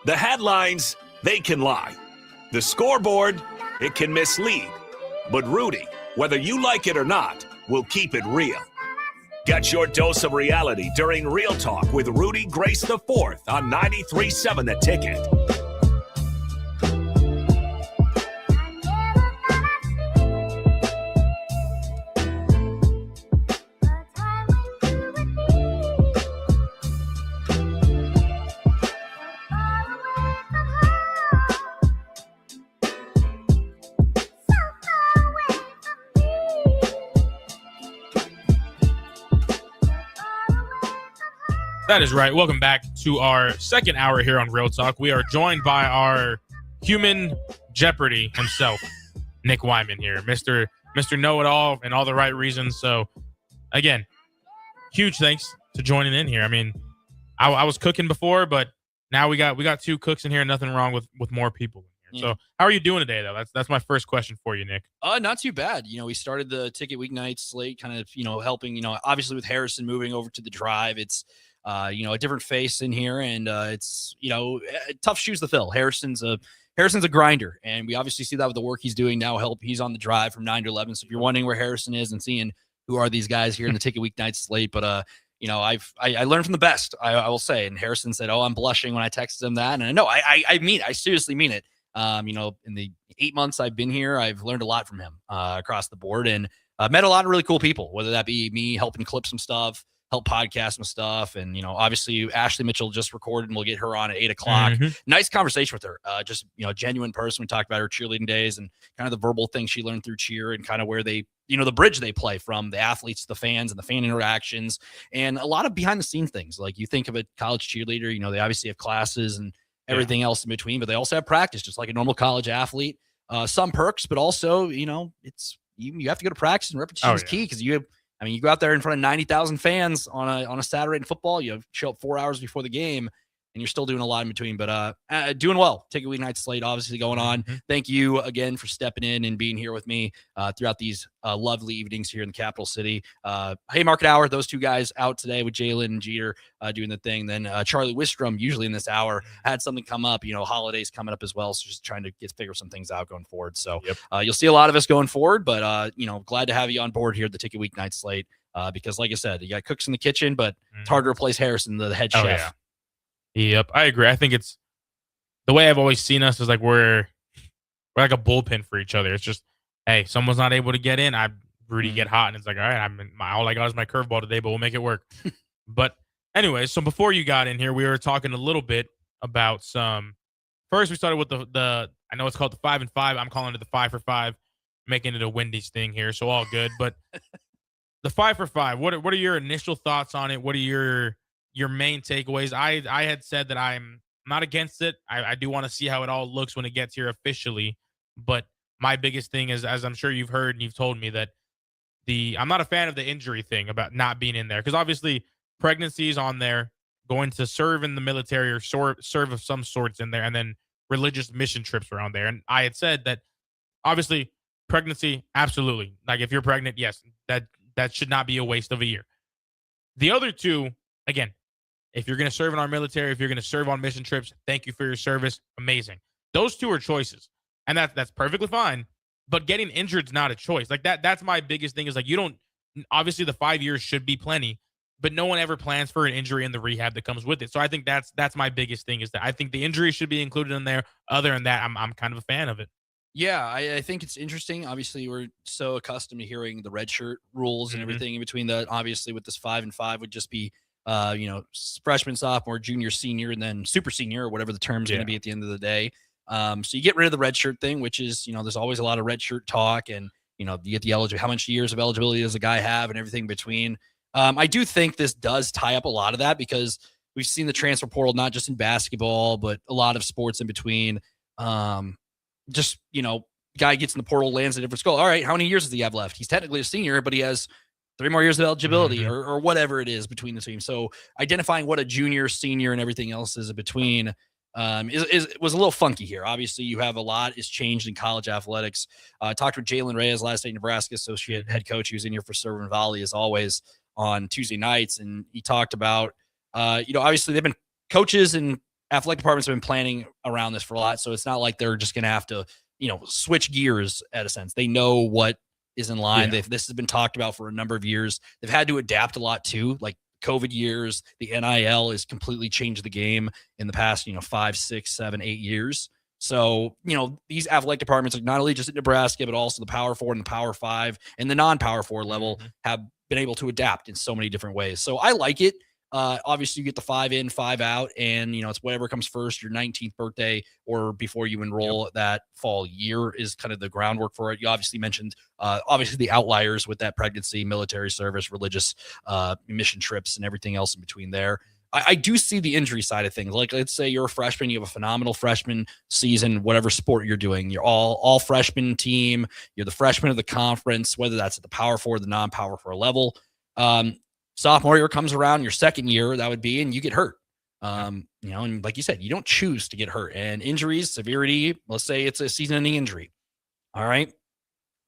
The headlines, they can lie. The scoreboard, it can mislead. But Rudy, whether you like it or not, will keep it real. Get your dose of reality during Real Talk with Rudy Gres IV on 93.7 The Ticket. That is right. Welcome back to our second hour here on Real Talk. We are joined by our human Jeopardy himself, Nick Wyman here, Mr. Know-It-All and all the right reasons. So, again, huge thanks to joining in here. I mean, I was cooking before, but now we got two cooks in here. Nothing wrong with more people in here. So how are you doing today, though? That's my first question for you, Nick. Not too bad. We started the ticket weeknight slate kind of, helping, obviously with Harrison moving over to the drive, it's, a different face in here, and it's, tough shoes to fill. Harrison's a grinder, and we obviously see that with the work he's doing now. He's on the drive from 9 to 11. So if you're wondering where Harrison is and seeing who are these guys here in the ticket weeknight slate, but I learned from the best, I will say. And Harrison said, "Oh, I'm blushing when I texted him that." And no, I seriously mean it. In the 8 months I've been here, I've learned a lot from him across the board, and met a lot of really cool people, whether that be me helping clip some stuff, help podcast some stuff. And, obviously Ashley Mitchell just recorded, and we'll get her on at 8 o'clock. Nice conversation with her. Just, genuine person. We talked about her cheerleading days and kind of the verbal things she learned through cheer, and kind of where they, the bridge they play from the athletes to the fans and the fan interactions, and a lot of behind the scene things. Like, you think of a college cheerleader, they obviously have classes and everything else in between, but they also have practice just like a normal college athlete. Some perks, but also, it's you have to go to practice, and repetition is key, because you go out there in front of 90,000 fans on a Saturday in football. You show up 4 hours before the game, and you're still doing a lot in between. But doing well. Ticket weeknight slate obviously going on. Thank you again for stepping in and being here with me throughout these lovely evenings here in the capital city. Haymarket Hour, those two guys out today with Jalen and Jeter doing the thing. Then Charlie Wistrom, usually in this hour, had something come up. Holidays coming up as well, so just trying to figure some things out going forward. So you'll see a lot of us going forward, but glad to have you on board here at the Ticket Weeknight slate, because like I said, you got cooks in the kitchen, but it's hard to replace Harrison, the head chef. Yeah. Yep, I agree. I think it's the way I've always seen us is like we're like a bullpen for each other. It's just, hey, someone's not able to get in, Rudy get hot, and it's like, all right, all I got is my curveball today, but we'll make it work. But anyway, so before you got in here, we were talking a little bit about some. First, we started with the I know it's called the 5 and 5. I'm calling it the 5 for 5, making it a Wendy's thing here, so all good. But the 5 for 5, what are your initial thoughts on it? What are your main takeaways? I had said that I'm not against it. I do want to see how it all looks when it gets here officially. But my biggest thing is, as I'm sure you've heard and you've told me, that I'm not a fan of the injury thing about not being in there. Because obviously pregnancy is on there, going to serve in the military or serve of some sorts in there, and then religious mission trips are on there. And I had said that obviously pregnancy, absolutely. Like, if you're pregnant, yes, that should not be a waste of a year. The other two, again, if you're going to serve in our military, if you're going to serve on mission trips, thank you for your service. Amazing. Those two are choices, and that's perfectly fine. But getting injured is not a choice. Like, that's my biggest thing, is like, you don't, obviously the 5 years should be plenty, but no one ever plans for an injury and the rehab that comes with it. So I think that's my biggest thing, is that I think the injury should be included in there. Other than that, I'm kind of a fan of it. Yeah, I think it's interesting. Obviously, we're so accustomed to hearing the red shirt rules and everything in between that. Obviously, with this 5 and 5 would just be freshman, sophomore, junior, senior, and then super senior, or whatever the term's going to be at the end of the day. So you get rid of the red shirt thing, which is, there's always a lot of red shirt talk, and, you get the eligibility, how much years of eligibility does a guy have, and everything between. I do think this does tie up a lot of that, because we've seen the transfer portal, not just in basketball, but a lot of sports in between. Guy gets in the portal, lands at a different school. All right, how many years does he have left? He's technically a senior, but he has 3 more years of eligibility, or whatever it is between the teams. So identifying what a junior, senior, and everything else is in between was a little funky here. Obviously, you have a lot is changed in college athletics. I talked with Jalen Reyes last night, Nebraska associate head coach, who's in here for Serve and Volley as always on Tuesday nights, and he talked about obviously they've been coaches and athletic departments have been planning around this for a lot, so it's not like they're just going to have to switch gears at a sense. They know what is in line. This has been talked about for a number of years. They've had to adapt a lot too, like COVID years. The NIL has completely changed the game in the past 5, 6, 7, 8 years. So these athletic departments, like not only just at Nebraska, but also the Power 4 and the Power 5 and the non-Power 4 level, have been able to adapt in so many different ways. So I like it. Obviously, you get the 5 in, 5 out, and it's whatever comes first, your 19th birthday or before you enroll that fall year is kind of the groundwork for it. You obviously mentioned obviously the outliers with that pregnancy, military service, religious mission trips, and everything else in between there. I do see the injury side of things. Like, let's say you're a freshman, you have a phenomenal freshman season, whatever sport you're doing, you're all freshman team, you're the freshman of the conference, whether that's at the Power 4 or the non-Power 4 level. Sophomore year comes around, your second year, that would be, and you get hurt. And like you said, you don't choose to get hurt. And injuries, severity, let's say it's a season-ending injury. All right,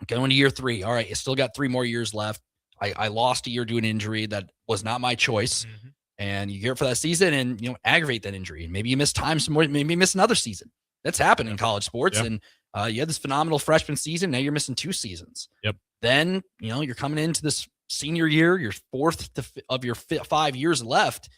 going to year 3. All right, you still got 3 more years left. I lost a year due to an injury that was not my choice. And you get it for that season and, aggravate that injury. And maybe you miss time some more, maybe you miss another season. That's happened in college sports. And you had this phenomenal freshman season. Now you're missing 2 seasons. Then, you're coming into this senior year, your 4th of your 5 years left.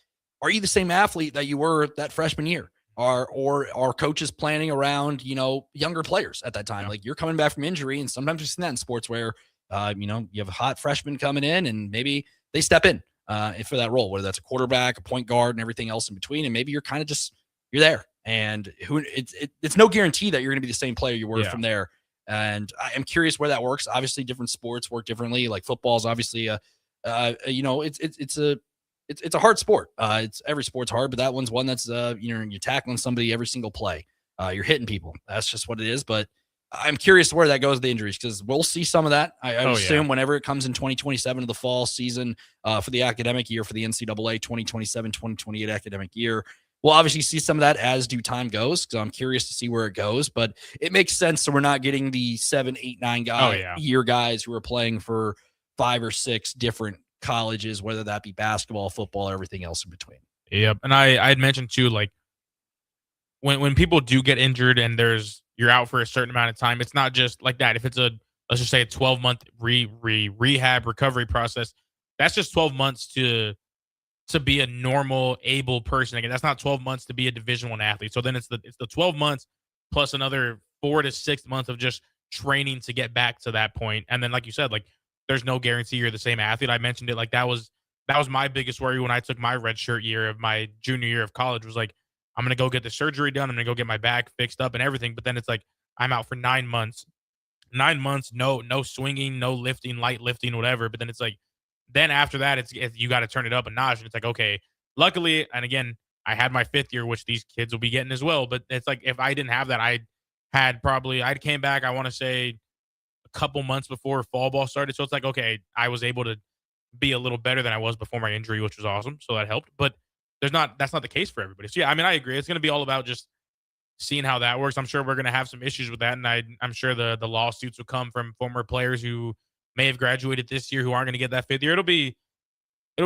Are you the same athlete that you were that freshman year? Or are coaches planning around, younger players at that time? Like, you're coming back from injury, and sometimes we've seen that in sports where, you have a hot freshman coming in and maybe they step in for that role, whether that's a quarterback, a point guard, and everything else in between. And maybe you're kind of you're there. And it's no guarantee that you're going to be the same player you were from there. And I'm curious where that works. Obviously, different sports work differently. Like football is obviously it's a hard sport. It's every sport's hard, but that one's one that's you're tackling somebody every single play. You're hitting people. That's just what it is. But I'm curious where that goes with the injuries, because we'll see some of that. I assume whenever it comes in 2027 to the fall season for the academic year for the NCAA 2027-2028 academic year. We'll obviously see some of that as due time goes, because I'm curious to see where it goes. But it makes sense, so we're not getting the 7, 8, 9 year guys who are playing for 5 or 6 different colleges, whether that be basketball, football, or everything else in between. Yep. And I had mentioned too, like when people do get injured and you're out for a certain amount of time, it's not just like that. If it's let's just say a 12-month rehab recovery process, that's just 12 months to be a normal, able person again. That's not 12 months to be a Division I athlete. So then it's the 12 months plus another 4 to 6 months of just training to get back to that point. And then, like you said, like there's no guarantee you're the same athlete. I mentioned it, like that was my biggest worry when I took my redshirt year of my junior year of college, was like, I'm going to go get the surgery done. I'm going to go get my back fixed up and everything. But then it's like, I'm out for 9 months. 9 months, no swinging, no lifting, light lifting, whatever. But then it's like, then after that, you got to turn it up a notch. And it's like, okay, luckily, and again, I had my 5th year, which these kids will be getting as well. But it's like, if I didn't have that, I came back, I want to say a couple months before fall ball started. So it's like, okay, I was able to be a little better than I was before my injury, which was awesome. So that helped. But that's not the case for everybody. So yeah, I mean, I agree. It's going to be all about just seeing how that works. I'm sure we're going to have some issues with that. And I'm sure the lawsuits will come from former players who may have graduated this year who aren't going to get that 5th year. It'll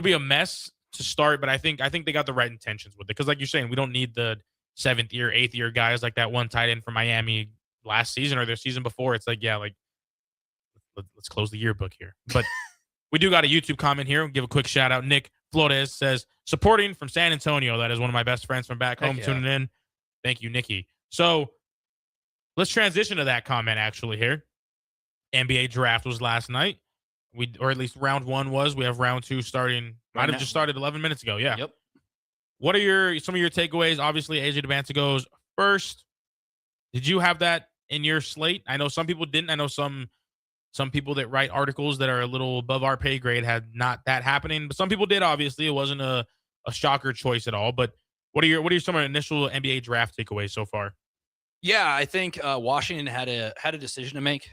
be a mess to start, but I think they got the right intentions with it. Because like you're saying, we don't need the 7th year, 8th year guys like that one tight end from Miami last season or their season before. It's like, yeah, like let's close the yearbook here. But we do got a YouTube comment here. We'll give a quick shout out. Nick Flores says, supporting from San Antonio. That is one of my best friends from back home tuning in. Thank you, Nikki. So let's transition to that comment actually here. NBA draft was last night. Or at least round 1 was. We have round 2 starting. Might have just started 11 minutes ago. Yeah. Yep. What are some of your takeaways? Obviously, AJ DeBanza goes first. Did you have that in your slate? I know some people didn't. I know some people that write articles that are a little above our pay grade had not that happening, but some people did. Obviously, it wasn't a shocker choice at all. But what are some of the initial NBA draft takeaways so far? Yeah, I think Washington had a decision to make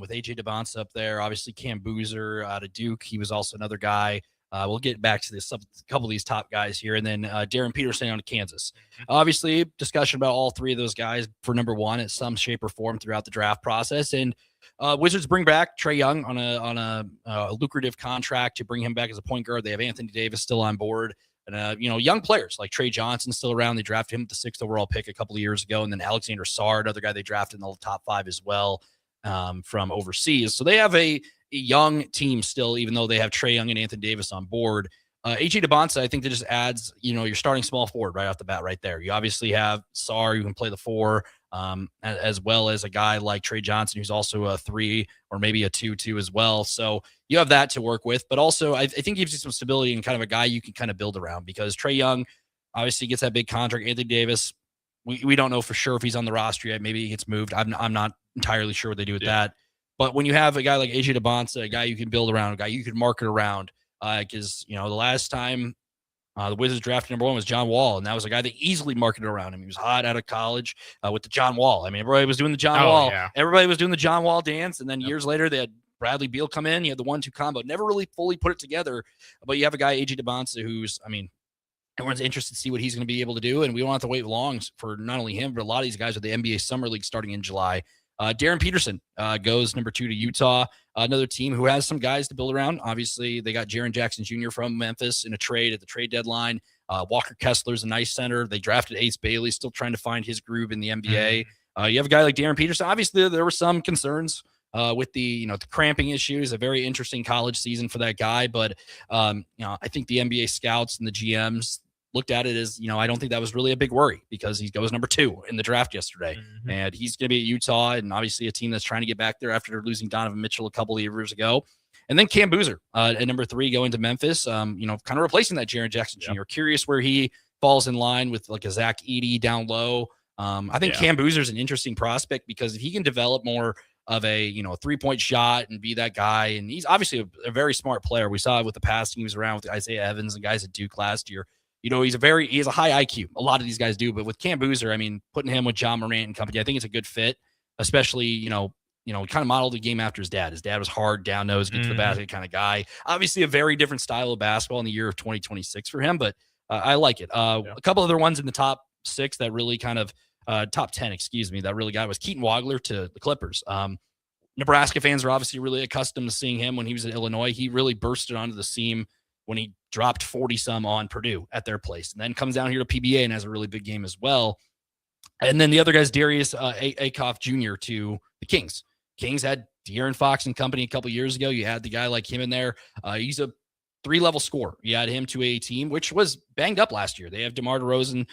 with AJ DeBanza up there. Obviously, Cam Boozer out of Duke. He was also another guy. We'll get back to this, a couple of these top guys here. And then Darren Peterson out of Kansas. Obviously, discussion about all 3 of those guys for number 1 in some shape or form throughout the draft process. And Wizards bring back Trae Young on a lucrative contract to bring him back as a point guard. They have Anthony Davis still on board. And, young players like Trey Johnson still around. They drafted him at the 6th overall pick a couple of years ago. And then Alexander Sarr, another guy they drafted in the top 5 as well from overseas. So they have a young team still, even though they have Trae Young and Anthony Davis on board. AJ DeBanza, I think that just adds, your starting small forward right off the bat right there. You obviously have Sarr, who can play the 4, as well as a guy like Trey Johnson, who's also a 3 or maybe a 2 as well. So you have that to work with, but also I think gives you some stability and kind of a guy you can kind of build around, because Trae Young obviously gets that big contract. Anthony Davis, we don't know for sure if he's on the roster yet. Maybe he gets moved. I'm not entirely sure what they do with that. But when you have a guy like AJ DeBanza, a guy you can build around, a guy you can market around, because the last time the Wizards drafted number 1 was John Wall, and that was a guy that easily marketed around him. He was hot out of college with the John Wall. I mean, everybody was doing the John Wall. Yeah. Everybody was doing the John Wall dance, and then years later they had Bradley Beal come in. You had the 1-2 combo. Never really fully put it together, but you have a guy, AJ DeBanza, who's, I mean, everyone's interested to see what he's going to be able to do. And we don't have to wait long for not only him, but a lot of these guys with the NBA Summer League starting in July. Darren Peterson goes number 2 to Utah, another team who has some guys to build around. Obviously, they got Jaren Jackson Jr. from Memphis in a trade at the trade deadline. Walker Kessler's a nice center. They drafted Ace Bailey, still trying to find his groove in the NBA. You have a guy like Darren Peterson. Obviously, there were some concerns with the the cramping issues. A very interesting college season for that guy, but I think the NBA scouts and the GMs looked at it as, I don't think that was really a big worry because he goes number 2 in the draft yesterday. And he's going to be at Utah, and obviously a team that's trying to get back there after losing Donovan Mitchell a couple of years ago. And then Cam Boozer at number 3 going to Memphis, kind of replacing that Jaren Jackson Jr. Curious where he falls in line with like a Zach Edey down low. I think Cam Boozer's an interesting prospect because if he can develop more of a 3-point shot and be that guy, and he's obviously a very smart player. We saw it with the passing he was around with Isaiah Evans and guys at Duke last year. He has a high IQ. A lot of these guys do, but with Cam Boozer, putting him with John Morant and company, I think it's a good fit, especially, kind of modeled the game after his dad. His dad was hard, down nose, get to the basket kind of guy. Obviously a very different style of basketball in the year of 2026 for him, but I like it. A couple other ones in the top 6 that really kind of top 10, that really got was Keaton Wagler to the Clippers. Nebraska fans are obviously really accustomed to seeing him when he was at Illinois. He really bursted onto the scene when he dropped 40-some on Purdue at their place, and then comes down here to PBA and has a really big game as well. And then the other guy's Darius Akoff Jr. to the Kings. Kings had De'Aaron Fox and company a couple years ago. You had the guy like him in there. He's a 3-level scorer. You had him to a team which was banged up last year. They have DeMar DeRozan,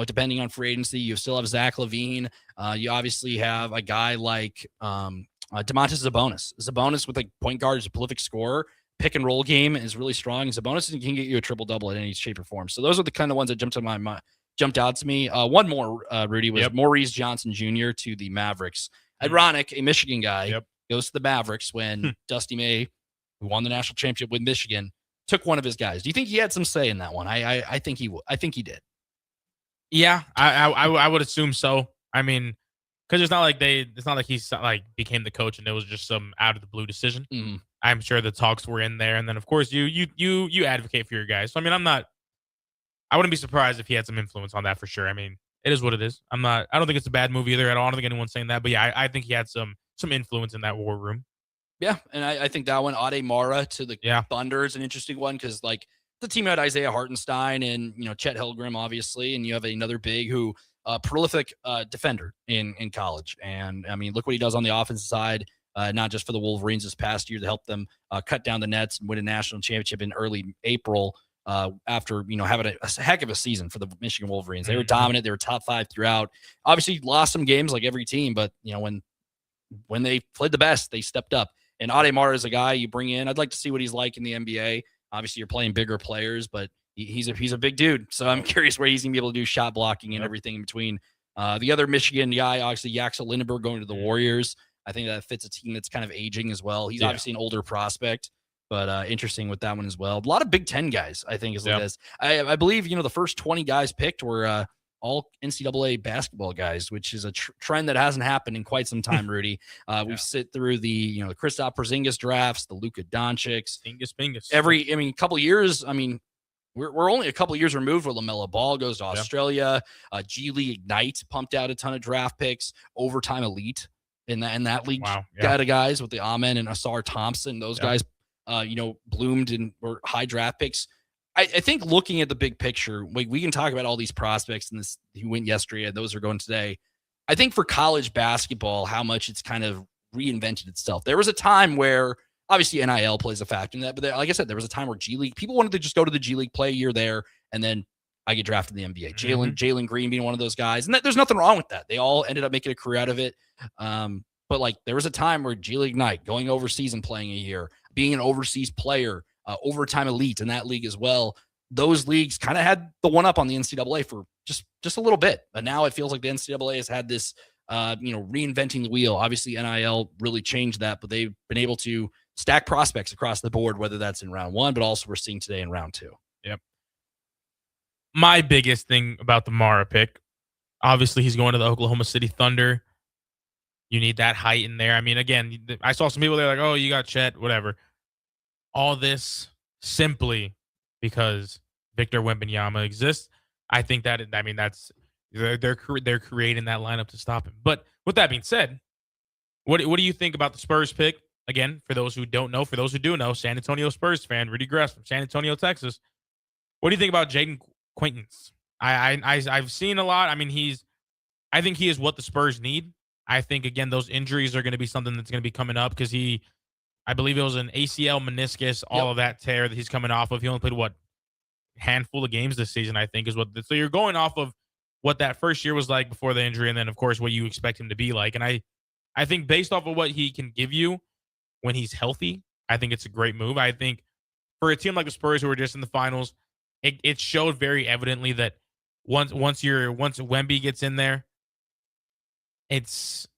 depending on free agency. You still have Zach LaVine. You obviously have a guy like Domantas Sabonis. Sabonis with point guard is a prolific scorer. Pick and roll game is really strong. Sabonis can get you a triple double in any shape or form. So those are the kind of ones that jumped out to me. One more, Rudy, was Maurice Johnson Jr. to the Mavericks. Ironic, a Michigan guy goes to the Mavericks when Dusty May, who won the national championship with Michigan, took one of his guys. Do you think he had some say in that one? I think he would. I think he did. Yeah, I would assume so. Because it's not like he's like became the coach and it was just some out of the blue decision. I'm sure the talks were in there, and then of course you advocate for your guys. So I wouldn't be surprised if he had some influence on that for sure. It is what it is. I don't think it's a bad move either. I don't think anyone's saying that, but yeah, I think he had some influence in that war room. Yeah, and I think that one, Ade Mara to the Thunder, is an interesting one because the team had Isaiah Hartenstein and Chet Holmgren, obviously, and you have another big who prolific defender in college. And look what he does on the offensive side. Not just for the Wolverines this past year to help them cut down the nets and win a national championship in early April after, having a heck of a season for the Michigan Wolverines. They were dominant. They were top 5 throughout. Obviously lost some games like every team, but when they played the best, they stepped up. And Ade Mara is a guy you bring in. I'd like to see what he's like in the NBA. Obviously you're playing bigger players, but he's a big dude. So I'm curious where he's going to be able to do shot blocking and everything in between. The other Michigan guy, obviously Yaxel Lindenberg going to the Warriors. I think that fits a team that's kind of aging as well. He's obviously an older prospect, but interesting with that one as well. A lot of Big Ten guys, I think, is what it is. I believe, the first 20 guys picked were all NCAA basketball guys, which is a trend that hasn't happened in quite some time, Rudy. We've sit through the Kristaps Porzingis drafts, the Luka Doncic. Bingus. Couple years, we're only a couple years removed where LaMelo Ball goes to Australia. G League Ignite pumped out a ton of draft picks. Overtime Elite in that league got guys with the Amen and Asar Thompson. Those guys, bloomed and were high draft picks. I think looking at the big picture, we can talk about all these prospects and this who went yesterday and those are going today. I think for college basketball, how much it's kind of reinvented itself. There was a time where obviously NIL plays a factor in that, but like I said, there was a time where G League people wanted to just go to the G League, play a year there, and then I get drafted in the NBA. Jalen Green being one of those guys, and there's nothing wrong with that. They all ended up making a career out of it. But there was a time where G League Ignite, going overseas and playing a year, being an overseas player, Overtime Elite in that league as well. Those leagues kind of had the one up on the NCAA for just a little bit, but now it feels like the NCAA has had this, reinventing the wheel. Obviously, NIL really changed that, but they've been able to stack prospects across the board, whether that's in round 1, but also we're seeing today in round 2. Yep. My biggest thing about the Mara pick, obviously, he's going to the Oklahoma City Thunder. You need that height in there. Again, I saw some people there like, oh, you got Chet, whatever. All this simply because Victor Wembanyama exists. I think that they're creating that lineup to stop him. But with that being said, what do you think about the Spurs pick? Again, for those who don't know, for those who do know, San Antonio Spurs fan Rudy Gres from San Antonio, Texas. What do you think about Jaden Quaintance? I've seen a lot. I mean, I think he is what the Spurs need. I think again those injuries are going to be something that's going to be coming up because I believe it was an ACL, meniscus, all of that tear that he's coming off of. He only played handful of games this season, I think, is what. So you're going off of what that first year was like before the injury, and then of course what you expect him to be like. And I think based off of what he can give you when he's healthy, I think it's a great move. I think for a team like the Spurs who are just in the finals, it showed very evidently that once Wemby gets in there, that's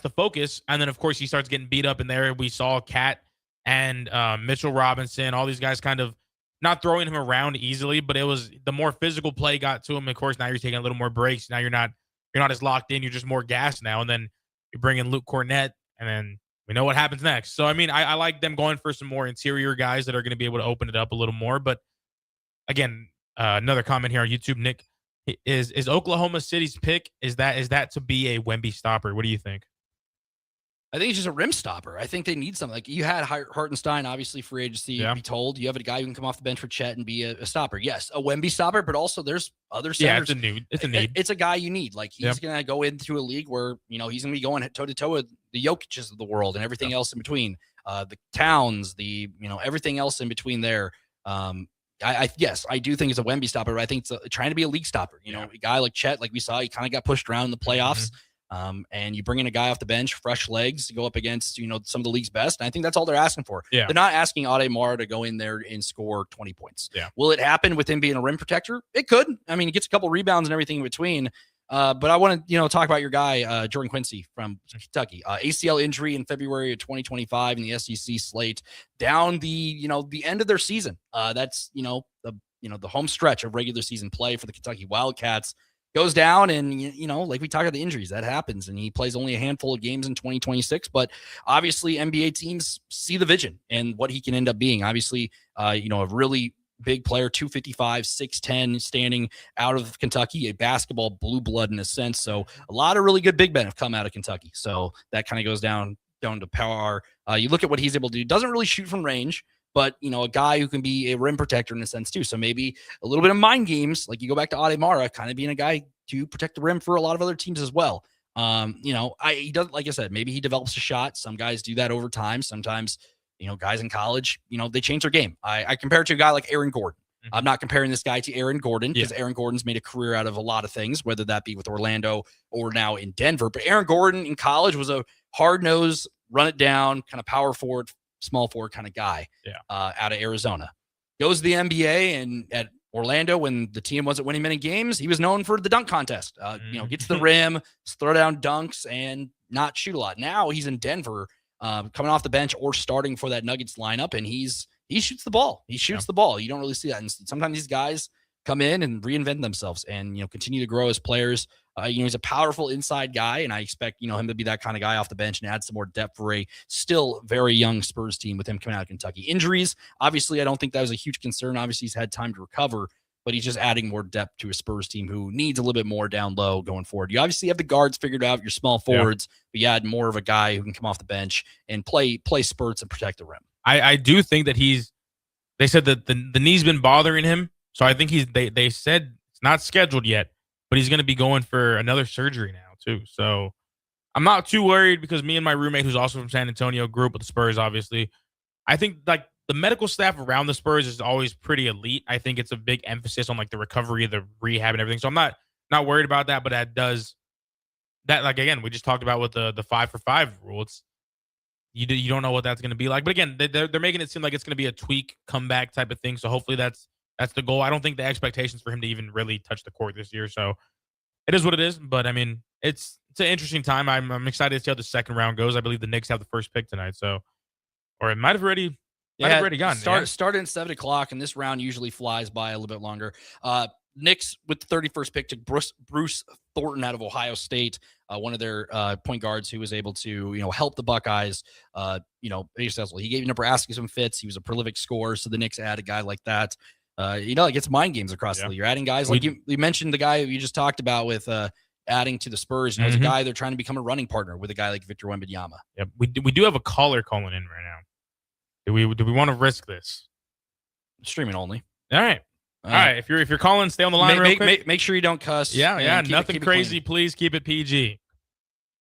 the focus. And then of course he starts getting beat up in there. We saw Cat and Mitchell Robinson, all these guys kind of not throwing him around easily, but it was the more physical play got to him. Of course, now you're taking a little more breaks. Now you're not as locked in. You're just more gassed now. And then you bring in Luke Cornett, and then we know what happens next. So, I mean, I like them going for some more interior guys that are going to be able to open it up a little more. But again, another comment here on YouTube, Nick, is Oklahoma City's pick, is that to be a Wemby stopper? What do you think? I think he's just a rim stopper. I think they need something. Like you had Hartenstein, obviously free agency, be told. You have a guy who can come off the bench for Chet and be a stopper. Yes, a Wemby stopper, but also there's other centers. Yeah, it's a need. It's a guy you need. Like he's going to go into a league where, he's going to be going toe-to-toe with the Jokic's of the world and everything else in between. The Towns, everything else in between there. Yes, I do think it's a Wemby stopper, but I think it's trying to be a league stopper. A guy like Chet, like we saw, he kind of got pushed around in the playoffs. And you bring in a guy off the bench, fresh legs to go up against, some of the league's best. And I think that's all they're asking for. Yeah. They're not asking Ademar to go in there and score 20 points. Yeah. Will it happen with him being a rim protector? It could. I mean, he gets a couple rebounds and everything in between. But I want to, talk about your guy, Jordan Quincy from Kentucky. ACL injury in February of 2025 in the SEC slate down the end of their season. That's, the home stretch of regular season play for the Kentucky Wildcats. Goes down and, like we talked about the injuries, that happens. And he plays only a handful of games in 2026. But obviously NBA teams see the vision and what he can end up being. Obviously, a really big player, 255, 6'10", standing out of Kentucky, a basketball blue blood in a sense. So a lot of really good big men have come out of Kentucky. So that kind of goes down to power. You look at what he's able to do. Doesn't really shoot from range, but, a guy who can be a rim protector in a sense too. So maybe a little bit of mind games, like you go back to Ademar, kind of being a guy to protect the rim for a lot of other teams as well. He does, like I said, maybe he develops a shot. Some guys do that over time. Sometimes, guys in college, they change their game. I compare it to a guy like Aaron Gordon. Mm-hmm. I'm not comparing this guy to Aaron Gordon because Aaron Gordon's made a career out of a lot of things, whether that be with Orlando or now in Denver. But Aaron Gordon in college was a hard-nosed, run it down, kind of power forward, small forward kind of guy out of Arizona. Goes to the NBA, and at Orlando, when the team wasn't winning many games, he was known for the dunk contest. Get to the rim, throw down dunks, and not shoot a lot. Now he's in Denver, coming off the bench or starting for that Nuggets lineup, and he shoots the ball. He shoots the ball. You don't really see that. And sometimes these guys come in and reinvent themselves and, continue to grow as players. He's a powerful inside guy, and I expect, him to be that kind of guy off the bench and add some more depth for a still very young Spurs team with him coming out of Kentucky. Injuries, obviously, I don't think that was a huge concern. Obviously, he's had time to recover, but he's just adding more depth to a Spurs team who needs a little bit more down low going forward. You obviously have the guards figured out, your small forwards, but you add more of a guy who can come off the bench and play spurts and protect the rim. I do think that they said that the knee's been bothering him. So I think they said it's not scheduled yet, but he's going to be going for another surgery now too. So I'm not too worried because me and my roommate, who's also from San Antonio, grew up with the Spurs, obviously. I think like the medical staff around the Spurs is always pretty elite. I think it's a big emphasis on like the recovery, the rehab and everything. So I'm not worried about that, but like, again, we just talked about with the 5-for-5 rule. It's, you don't know what that's going to be like. But again, they're making it seem like it's going to be a tweak comeback type of thing. So hopefully that's the goal. I don't think the expectations for him to even really touch the court this year. So it is what it is. But I mean, it's an interesting time. I'm excited to see how the second round goes. I believe the Knicks have the first pick tonight. So, or it might have already gone. Started at 7:00, and this round usually flies by a little bit longer. Knicks with the 31st pick took Bruce Thornton out of Ohio State, one of their point guards who was able to help the Buckeyes. He gave Nebraska some fits. He was a prolific scorer, so the Knicks add a guy like that. It gets mind games across the league. You're adding guys like you mentioned the guy you just talked about with adding to the Spurs. There's a guy they're trying to become a running partner with a guy like Victor Wembanyama. Yep. We do have a caller calling in right now. Do we want to risk this? Streaming only. All right. All right. If you're calling, stay on the line real quick. Make sure you don't cuss. Yeah. Nothing crazy. Please keep it PG.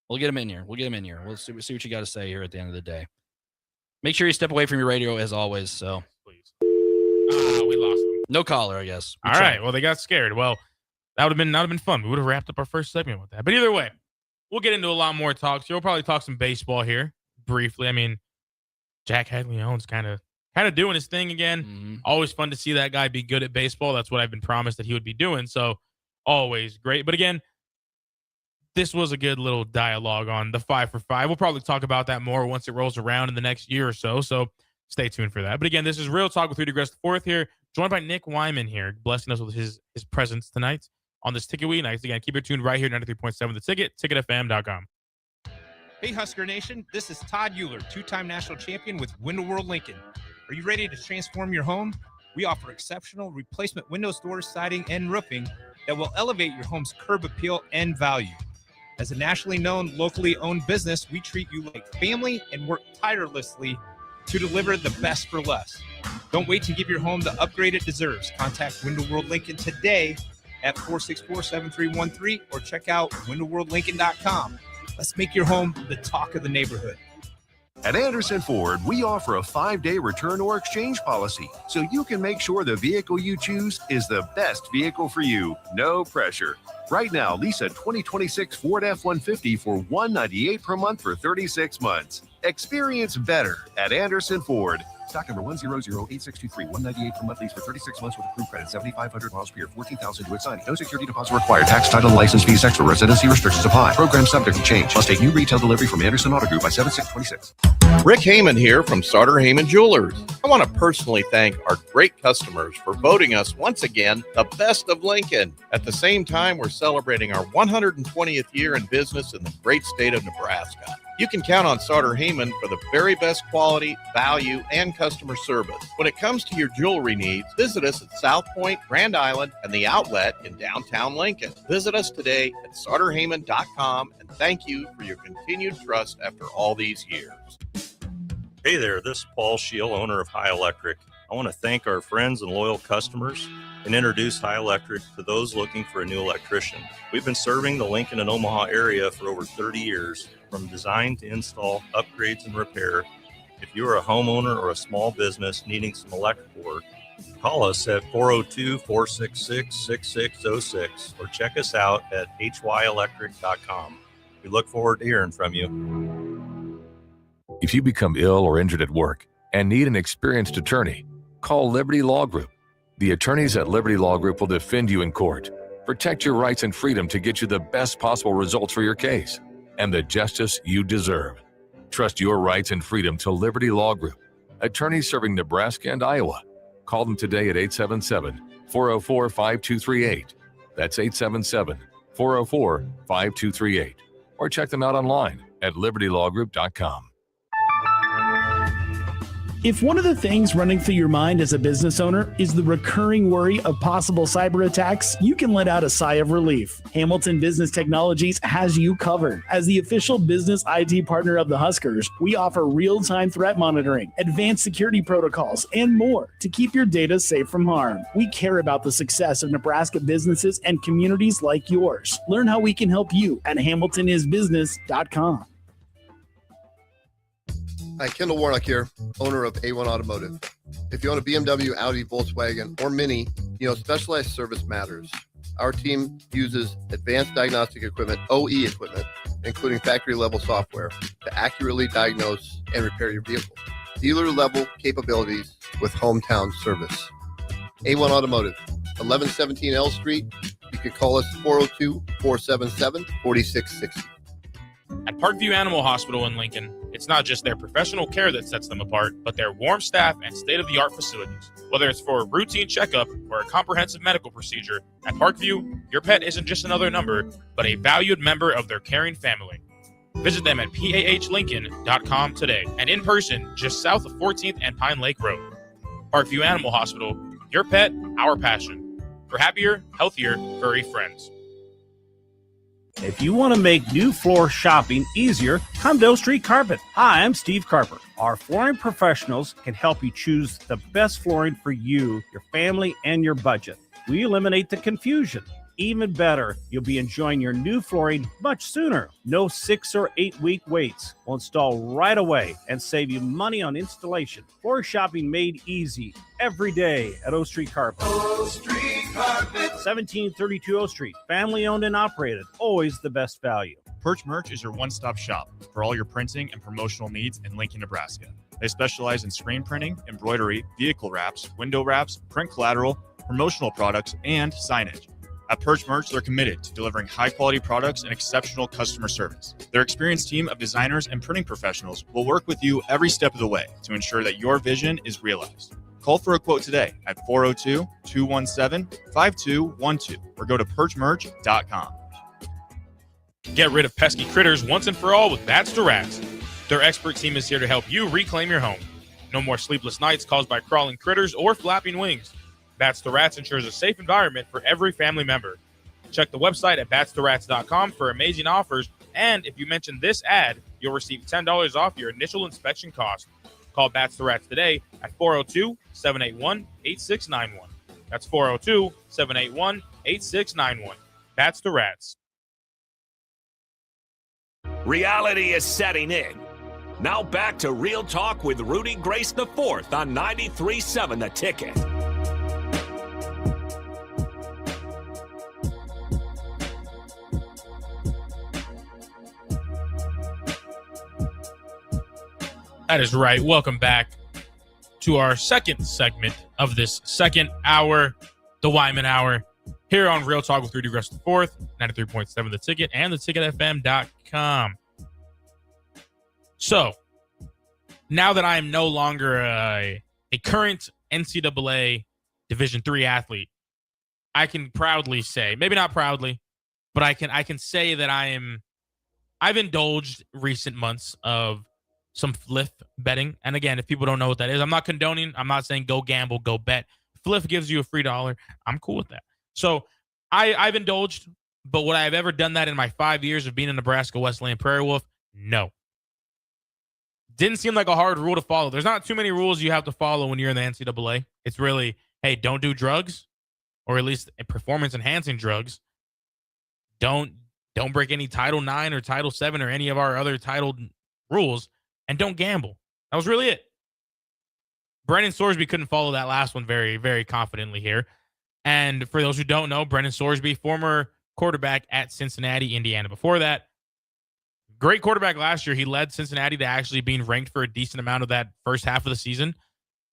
We'll get him in here. We'll see what you got to say here at the end of the day. Make sure you step away from your radio as always. So please. We lost them. No caller, I guess. All right. Well, they got scared. Well, that would have been fun. We would have wrapped up our first segment with that. But either way, we'll get into a lot more talks. We'll probably talk some baseball here briefly. I mean, Jack Hadley-Owens kind of doing his thing again. Always fun to see that guy be good at baseball. That's what I've been promised that he would be doing. So always great. But again, this was a good little dialogue on the 5 for 5. We'll probably talk about that more once it rolls around in the next year or so. So stay tuned for that. But again, this is Real Talk with Rudy Gres IV here, joined by Nick Wyman here, blessing us with his presence tonight on this Ticket Week night. Again, keep it tuned right here, 93.7 The Ticket, ticketfm.com. Hey, Husker Nation. This is Todd Euler, two-time national champion with Window World Lincoln. Are you ready to transform your home? We offer exceptional replacement windows, doors, siding, and roofing that will elevate your home's curb appeal and value. As a nationally known, locally owned business, we treat you like family and work tirelessly to deliver the best for less. Don't wait to give your home the upgrade it deserves. Contact Window World Lincoln today at 464-7313 or check out windowworldlincoln.com. Let's make your home the talk of the neighborhood. At Anderson Ford, we offer a 5-day return or exchange policy, so you can make sure the vehicle you choose is the best vehicle for you. No pressure. Right now, lease a 2026 Ford F-150 for $198 per month for 36 months. Experience better at Anderson Ford. Stock number 1008623, $198 per month lease for 36 months with approved credit, 7,500 miles per year, 14,000 to signing. No security deposit required. Tax, title, and license fees extra. Residency restrictions apply. Program subject to change. Must take new retail delivery from Anderson Auto Group by 7/6/26. Rick Heyman here from Sartor Heyman Jewelers. I want to personally thank our great customers for voting us once again the best of Lincoln. At the same time, we're celebrating our 120th year in business in the great state of Nebraska. You can count on Sartor Heyman for the very best quality, value, and customer service. When it comes to your jewelry needs, visit us at South Point, Grand Island, and the Outlet in downtown Lincoln. Visit us today at sartorheyman.com, and thank you for your continued trust after all these years. Hey there, this is Paul Scheel, owner of High Electric. I want to thank our friends and loyal customers and introduce High Electric to those looking for a new electrician. We've been serving the Lincoln and Omaha area for over 30 years, from design to install, upgrades, and repair. If you are a homeowner or a small business needing some electrical work, call us at 402-466-6606 or check us out at hyelectric.com. We look forward to hearing from you. If you become ill or injured at work and need an experienced attorney, call Liberty Law Group. The attorneys at Liberty Law Group will defend you in court, protect your rights and freedom to get you the best possible results for your case and the justice you deserve. Trust your rights and freedom to Liberty Law Group, attorneys serving Nebraska and Iowa. Call them today at 877-404-5238. That's 877-404-5238. Or check them out online at libertylawgroup.com. If one of the things running through your mind as a business owner is the recurring worry of possible cyber attacks, you can let out a sigh of relief. Hamilton Business Technologies has you covered. As the official business IT partner of the Huskers, we offer real-time threat monitoring, advanced security protocols, and more to keep your data safe from harm. We care about the success of Nebraska businesses and communities like yours. Learn how we can help you at hamiltonisbusiness.com. Hi, Kendall Warnock here, owner of A1 Automotive. If you own a BMW, Audi, Volkswagen, or Mini, you know specialized service matters. Our team uses advanced diagnostic equipment, OE equipment, including factory-level software, to accurately diagnose and repair your vehicle. Dealer-level capabilities with hometown service. A1 Automotive, 1117 L Street. You can call us 402-477-4660. At Parkview Animal Hospital in Lincoln, it's not just their professional care that sets them apart, but their warm staff and state-of-the-art facilities. Whether it's for a routine checkup or a comprehensive medical procedure, at Parkview, your pet isn't just another number, but a valued member of their caring family. Visit them at pahlincoln.com today and in person just south of 14th and Pine Lake Road. Parkview Animal Hospital, Your pet, our passion. For happier, healthier, furry friends. If you want to make new floor shopping easier, come to O Street Carpet. Hi, I'm Steve Carper. Our flooring professionals can help you choose the best flooring for you, your family, and your budget. We eliminate the confusion. Even better, you'll be enjoying your new flooring much sooner. No 6 or 8 week waits. We'll install right away and save you money on installation. Floor shopping made easy every day at O Street Carpet. O Street Carpet. 1732 O Street. Family owned and operated. Always the best value. Perch Merch is your one-stop shop for all your printing and promotional needs in Lincoln, Nebraska. They specialize in screen printing, embroidery, vehicle wraps, window wraps, print collateral, promotional products, and signage. At Perch Merch, they're committed to delivering high-quality products and exceptional customer service. Their experienced team of designers and printing professionals will work with you every step of the way to ensure that your vision is realized. Call for a quote today at 402-217-5212 or go to perchmerch.com. Get rid of pesky critters once and for all with Bats to Rats. Their expert team is here to help you reclaim your home. No more sleepless nights caused by crawling critters or flapping wings. Bats to Rats ensures a safe environment for every family member. Check the website at batstoRats.com for amazing offers, and if you mention this ad, you'll receive $10 off your initial inspection cost. Call Bats to Rats today at 402-781-8691. That's 402-781-8691. Bats to Rats. Reality is setting in. Now back to Real Talk with Rudy Gres IV on 93.7 The Ticket. That is right. Welcome back to our second segment of this second hour, the Wyman Hour, here on Real Talk with Rudy Gres IV, 93.7 The Ticket, and theticketfm.com. So, now that I am no longer a current NCAA Division III athlete, I can proudly say, maybe not proudly, but I can say that I've indulged recent months of some flip betting. And again, if people don't know what that is, I'm not condoning. I'm not saying go gamble, go bet. Flip gives you a free $1. I'm cool with that. So I've indulged, but would I have ever done that in my 5 years of being a Nebraska Wesleyan Prairie Wolf? No. Didn't seem like a hard rule to follow. There's not too many rules you have to follow when you're in the NCAA. It's really, hey, don't do drugs, or at least performance-enhancing drugs. Don't break any Title IX or Title VII or any of our other titled rules. And don't gamble. That was really it. Brennan Sorsby couldn't follow that last one very, very confidently here. And for those who don't know, Brennan Sorsby, former quarterback at Cincinnati, Indiana. Before that, great quarterback last year. He led Cincinnati to actually being ranked for a decent amount of that first half of the season.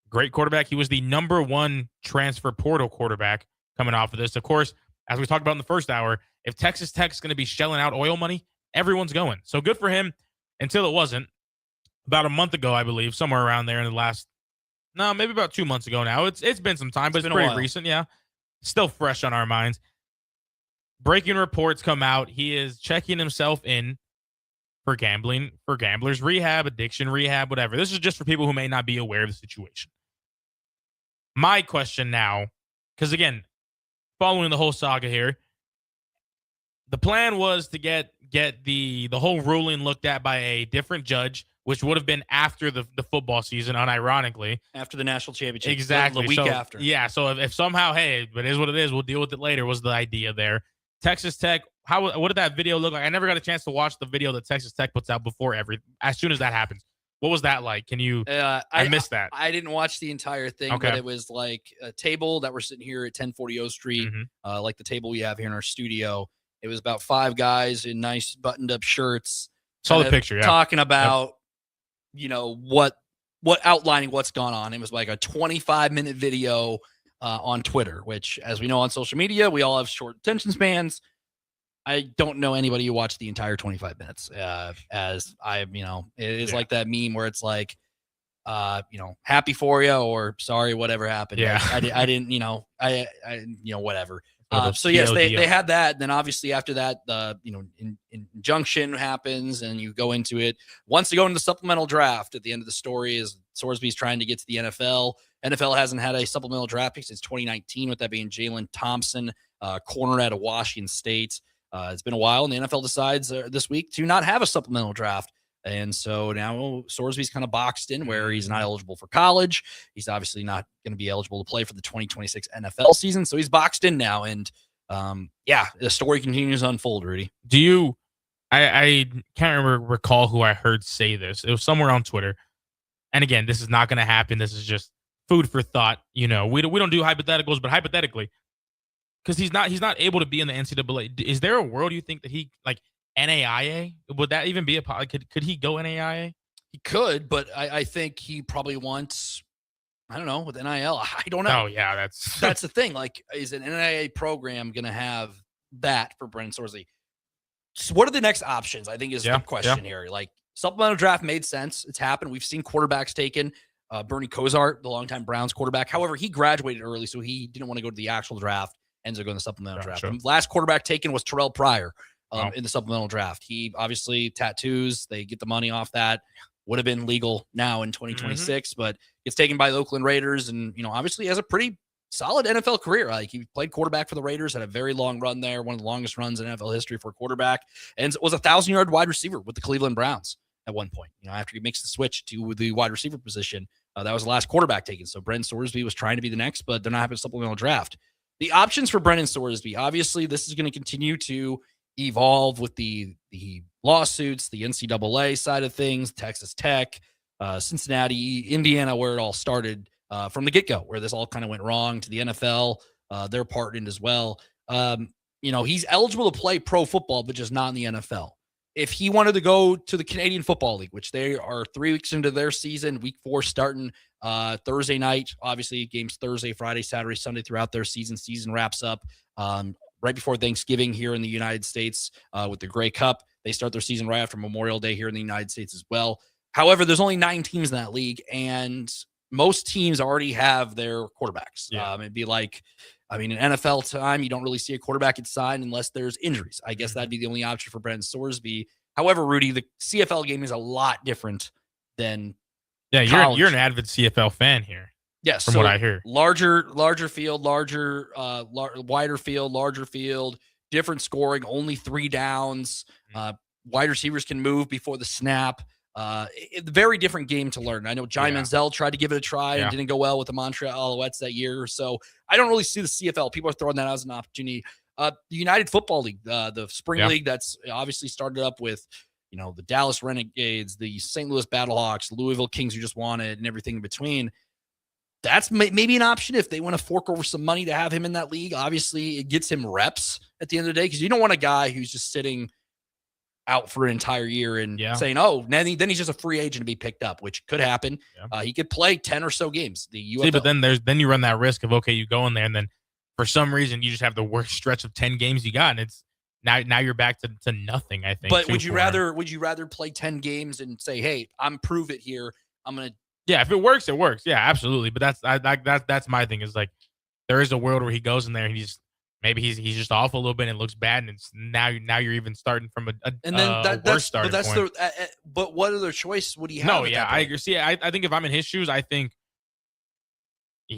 Great quarterback. He was the number one transfer portal quarterback coming off of this. Of course, as we talked about in the first hour, if Texas Tech's going to be shelling out oil money, everyone's going. So good for him until it wasn't. About a month ago, I believe, somewhere around there in the last, maybe about 2 months ago now. It's been some time, but it's pretty recent, yeah. Still fresh on our minds. Breaking reports come out. He is checking himself in for gambling, for gamblers rehab, addiction rehab, whatever. This is just for people who may not be aware of the situation. My question now, because again, following the whole saga here, the plan was to get the whole ruling looked at by a different judge, which would have been after the football season, unironically. After the national championship. Exactly. The week after. Yeah, so if somehow, hey, it is what it is, we'll deal with it later, was the idea there. Texas Tech, what did that video look like? I never got a chance to watch the video that Texas Tech puts out as soon as that happens. What was that like? Can you, I missed that. I didn't watch the entire thing, Okay. but it was like a table that we're sitting here at 1040 O Street, like the table we have here in our studio. It was about 5 guys in nice buttoned up shirts. Saw the kind of picture, yeah. Talking about, what outlining what's gone on. It was like a 25-minute video on Twitter, which, as we know on social media, we all have short attention spans. I don't know anybody who watched the entire 25 minutes. As I, it is like that meme where it's like, happy for you or sorry, whatever happened. Yeah. I didn't, whatever. So yes, they had that. And then obviously after that, the injunction happens, and you go into it. Once you go into the supplemental draft, at the end of the story is Sorsby's trying to get to the NFL. NFL hasn't had a supplemental draft pick since 2019, with that being Jalen Thompson, corner out of Washington State. It's been a while, and the NFL decides this week to not have a supplemental draft. And so now Sorsby's kind of boxed in where he's not eligible for college. He's obviously not going to be eligible to play for the 2026 NFL season. So he's boxed in now. And the story continues to unfold, Rudy. Do you, I can't recall who I heard say this. It was somewhere on Twitter. And again, this is not going to happen. This is just food for thought. We don't do hypotheticals, but hypothetically, because he's not able to be in the NCAA. Is there a world you think that he, like, NAIA? Would that even be a could he go NAIA? He could, but I think he probably wants, I don't know, with NIL. I don't know. Oh yeah, that's the thing. Like, is an NAIA program going to have that for Brennan Sorsby? So what are the next options? I think is the question here. Like, supplemental draft made sense. It's happened. We've seen quarterbacks taken. Bernie Kosar, the longtime Browns quarterback. However, he graduated early, so he didn't want to go to the actual draft. Ends up going to the supplemental draft. The last quarterback taken was Terrell Pryor. In the supplemental draft. He obviously tattoos, they get the money off that. Would have been legal now in 2026, but gets taken by the Oakland Raiders, and obviously has a pretty solid NFL career. Like, he played quarterback for the Raiders, had a very long run there, one of the longest runs in NFL history for a quarterback, and was a 1,000-yard wide receiver with the Cleveland Browns at one point. After he makes the switch to the wide receiver position, that was the last quarterback taken. So Brennan Sorsby was trying to be the next, but they're not having a supplemental draft. The options for Brennan Sorsby, obviously, this is going to continue to evolve with the lawsuits, the NCAA side of things, Texas Tech, Cincinnati, Indiana, where it all started from the get-go, where this all kind of went wrong, to the NFL, their part in as well. He's eligible to play pro football, but just not in the NFL. If he wanted to go to the Canadian Football League, which they are 3 weeks into their season, week 4 starting Thursday night, obviously games Thursday, Friday, Saturday, Sunday throughout their season. Season wraps up right before Thanksgiving here in the United States with the Grey Cup. They start their season right after Memorial Day here in the United States as well. However, there's only 9 teams in that league, and most teams already have their quarterbacks. It'd be like, in NFL time, you don't really see a quarterback get signed unless there's injuries. I guess that'd be the only option for Brennan Sorsby. However, Rudy, the CFL game is a lot different than college. You're an avid CFL fan here. Yes, from what I hear. Larger field, wider field, larger field, different scoring, only 3 downs. Wide receivers can move before the snap. Very different game to learn. I know Johnny Manziel tried to give it a try and didn't go well with the Montreal Alouettes that year. So I don't really see the CFL. People are throwing that out as an opportunity. The United Football League, the spring league that's obviously started up with, the Dallas Renegades, the St. Louis Battlehawks, Louisville Kings who just won it, and everything in between. That's maybe an option if they want to fork over some money to have him in that league. Obviously, it gets him reps at the end of the day, because you don't want a guy who's just sitting out for an entire year and saying, then he's just a free agent to be picked up, which could happen. He could play 10 or so games. The UFL. See, but then you run that risk of, okay, you go in there and then for some reason you just have the worst stretch of 10 games you got, and it's now you're back to nothing, I think. But would you rather play 10 games and say, hey, I'm prove it here, I'm gonna if it works, it works. Yeah, absolutely. But that's my thing, is like, there is a world where he goes in there and he's just off a little bit and it looks bad, and it's now you're even starting from a worse starting point. But what other choice would he have? No, I agree. See, I think if I'm in his shoes, I think,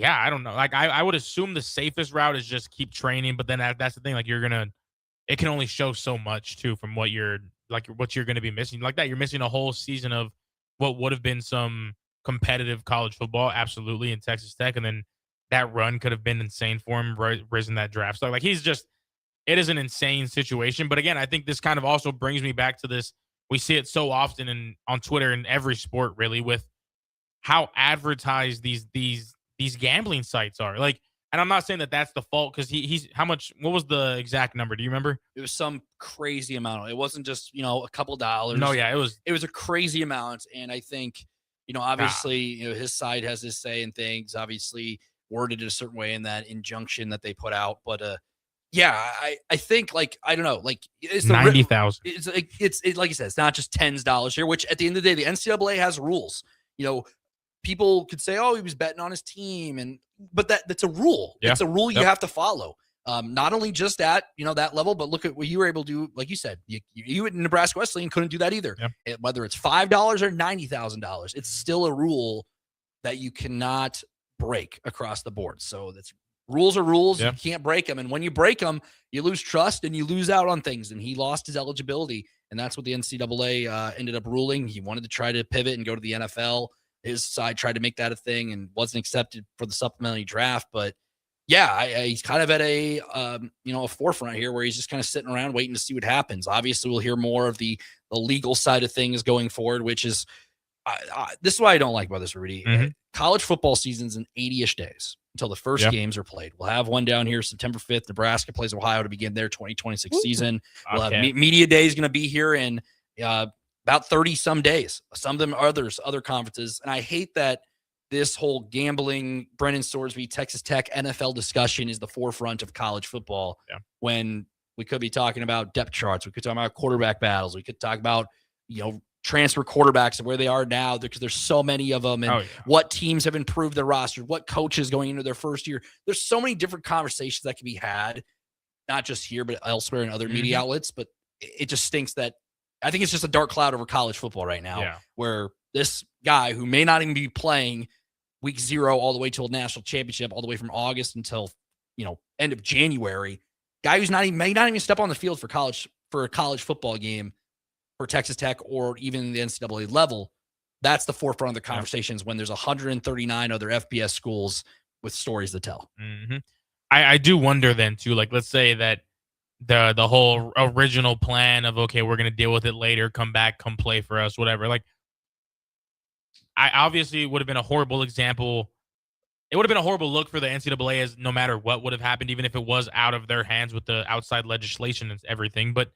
I don't know. Like, I would assume the safest route is just keep training, but then that's the thing. Like, it can only show so much too from what you're going to be missing. Like that, you're missing a whole season of what would have been some competitive college football, absolutely, in Texas Tech, and then that run could have been insane for him, risen that draft stock. Like, it is an insane situation. But again, I think this kind of also brings me back to this. We see it so often on Twitter in every sport, really, with how advertised these gambling sites are. Like, and I'm not saying that that's the fault, because he's how much? What was the exact number? Do you remember? It was some crazy amount. It wasn't just a couple dollars. No, it was a crazy amount, and I think obviously his side has his say in things. Obviously, worded it a certain way in that injunction that they put out. But I think, like, I don't know, like, it's 90,000. It's like like you said, it's not just $10 here, which at the end of the day, the NCAA has rules. People could say, oh, he was betting on his team, but that's a rule. It's a rule you have to follow. Not only just at, that level, but look at what you were able to do. Like you said, you at Nebraska Wesleyan couldn't do that either. Whether it's $5 or $90,000, it's still a rule that you cannot break across the board. So that's rules are rules. You can't break them. And when you break them, you lose trust and you lose out on things. And he lost his eligibility. And that's what the NCAA ended up ruling. He wanted to try to pivot and go to the NFL. His side tried to make that a thing and wasn't accepted for the supplementary draft. But yeah, he's kind of at a forefront here where he's just kind of sitting around waiting to see what happens. Obviously, we'll hear more of the legal side of things going forward, which is this is what I don't like about this, Rudy. College football season's in 80-ish days until the first games are played. We'll have one down here September 5th. Nebraska plays Ohio to begin their 2026 season. We'll have media day is going to be here in about 30 some days. Some of them are other conferences. And I hate that this whole gambling, Brennan Sorsby, Texas Tech NFL discussion is the forefront of college football when we could be talking about depth charts. We could talk about quarterback battles. We could talk about, transfer quarterbacks and where they are now because there's so many of them and what teams have improved their roster, what coaches going into their first year. There's so many different conversations that can be had, not just here, but elsewhere in other media outlets. But it just stinks that I think it's just a dark cloud over college football right now where this guy who may not even be playing week 0 all the way till national championship, all the way from August until, end of January, guy who's may not even step on the field for a college football game for Texas Tech or even the NCAA level. That's the forefront of the conversations when there's 139 other FBS schools with stories to tell. I do wonder then too, like let's say that the whole original plan of, okay, we're going to deal with it later, come back, come play for us, whatever. Like I obviously would have been a horrible example. It would have been a horrible look for the NCAA as no matter what would have happened, even if it was out of their hands with the outside legislation and everything. But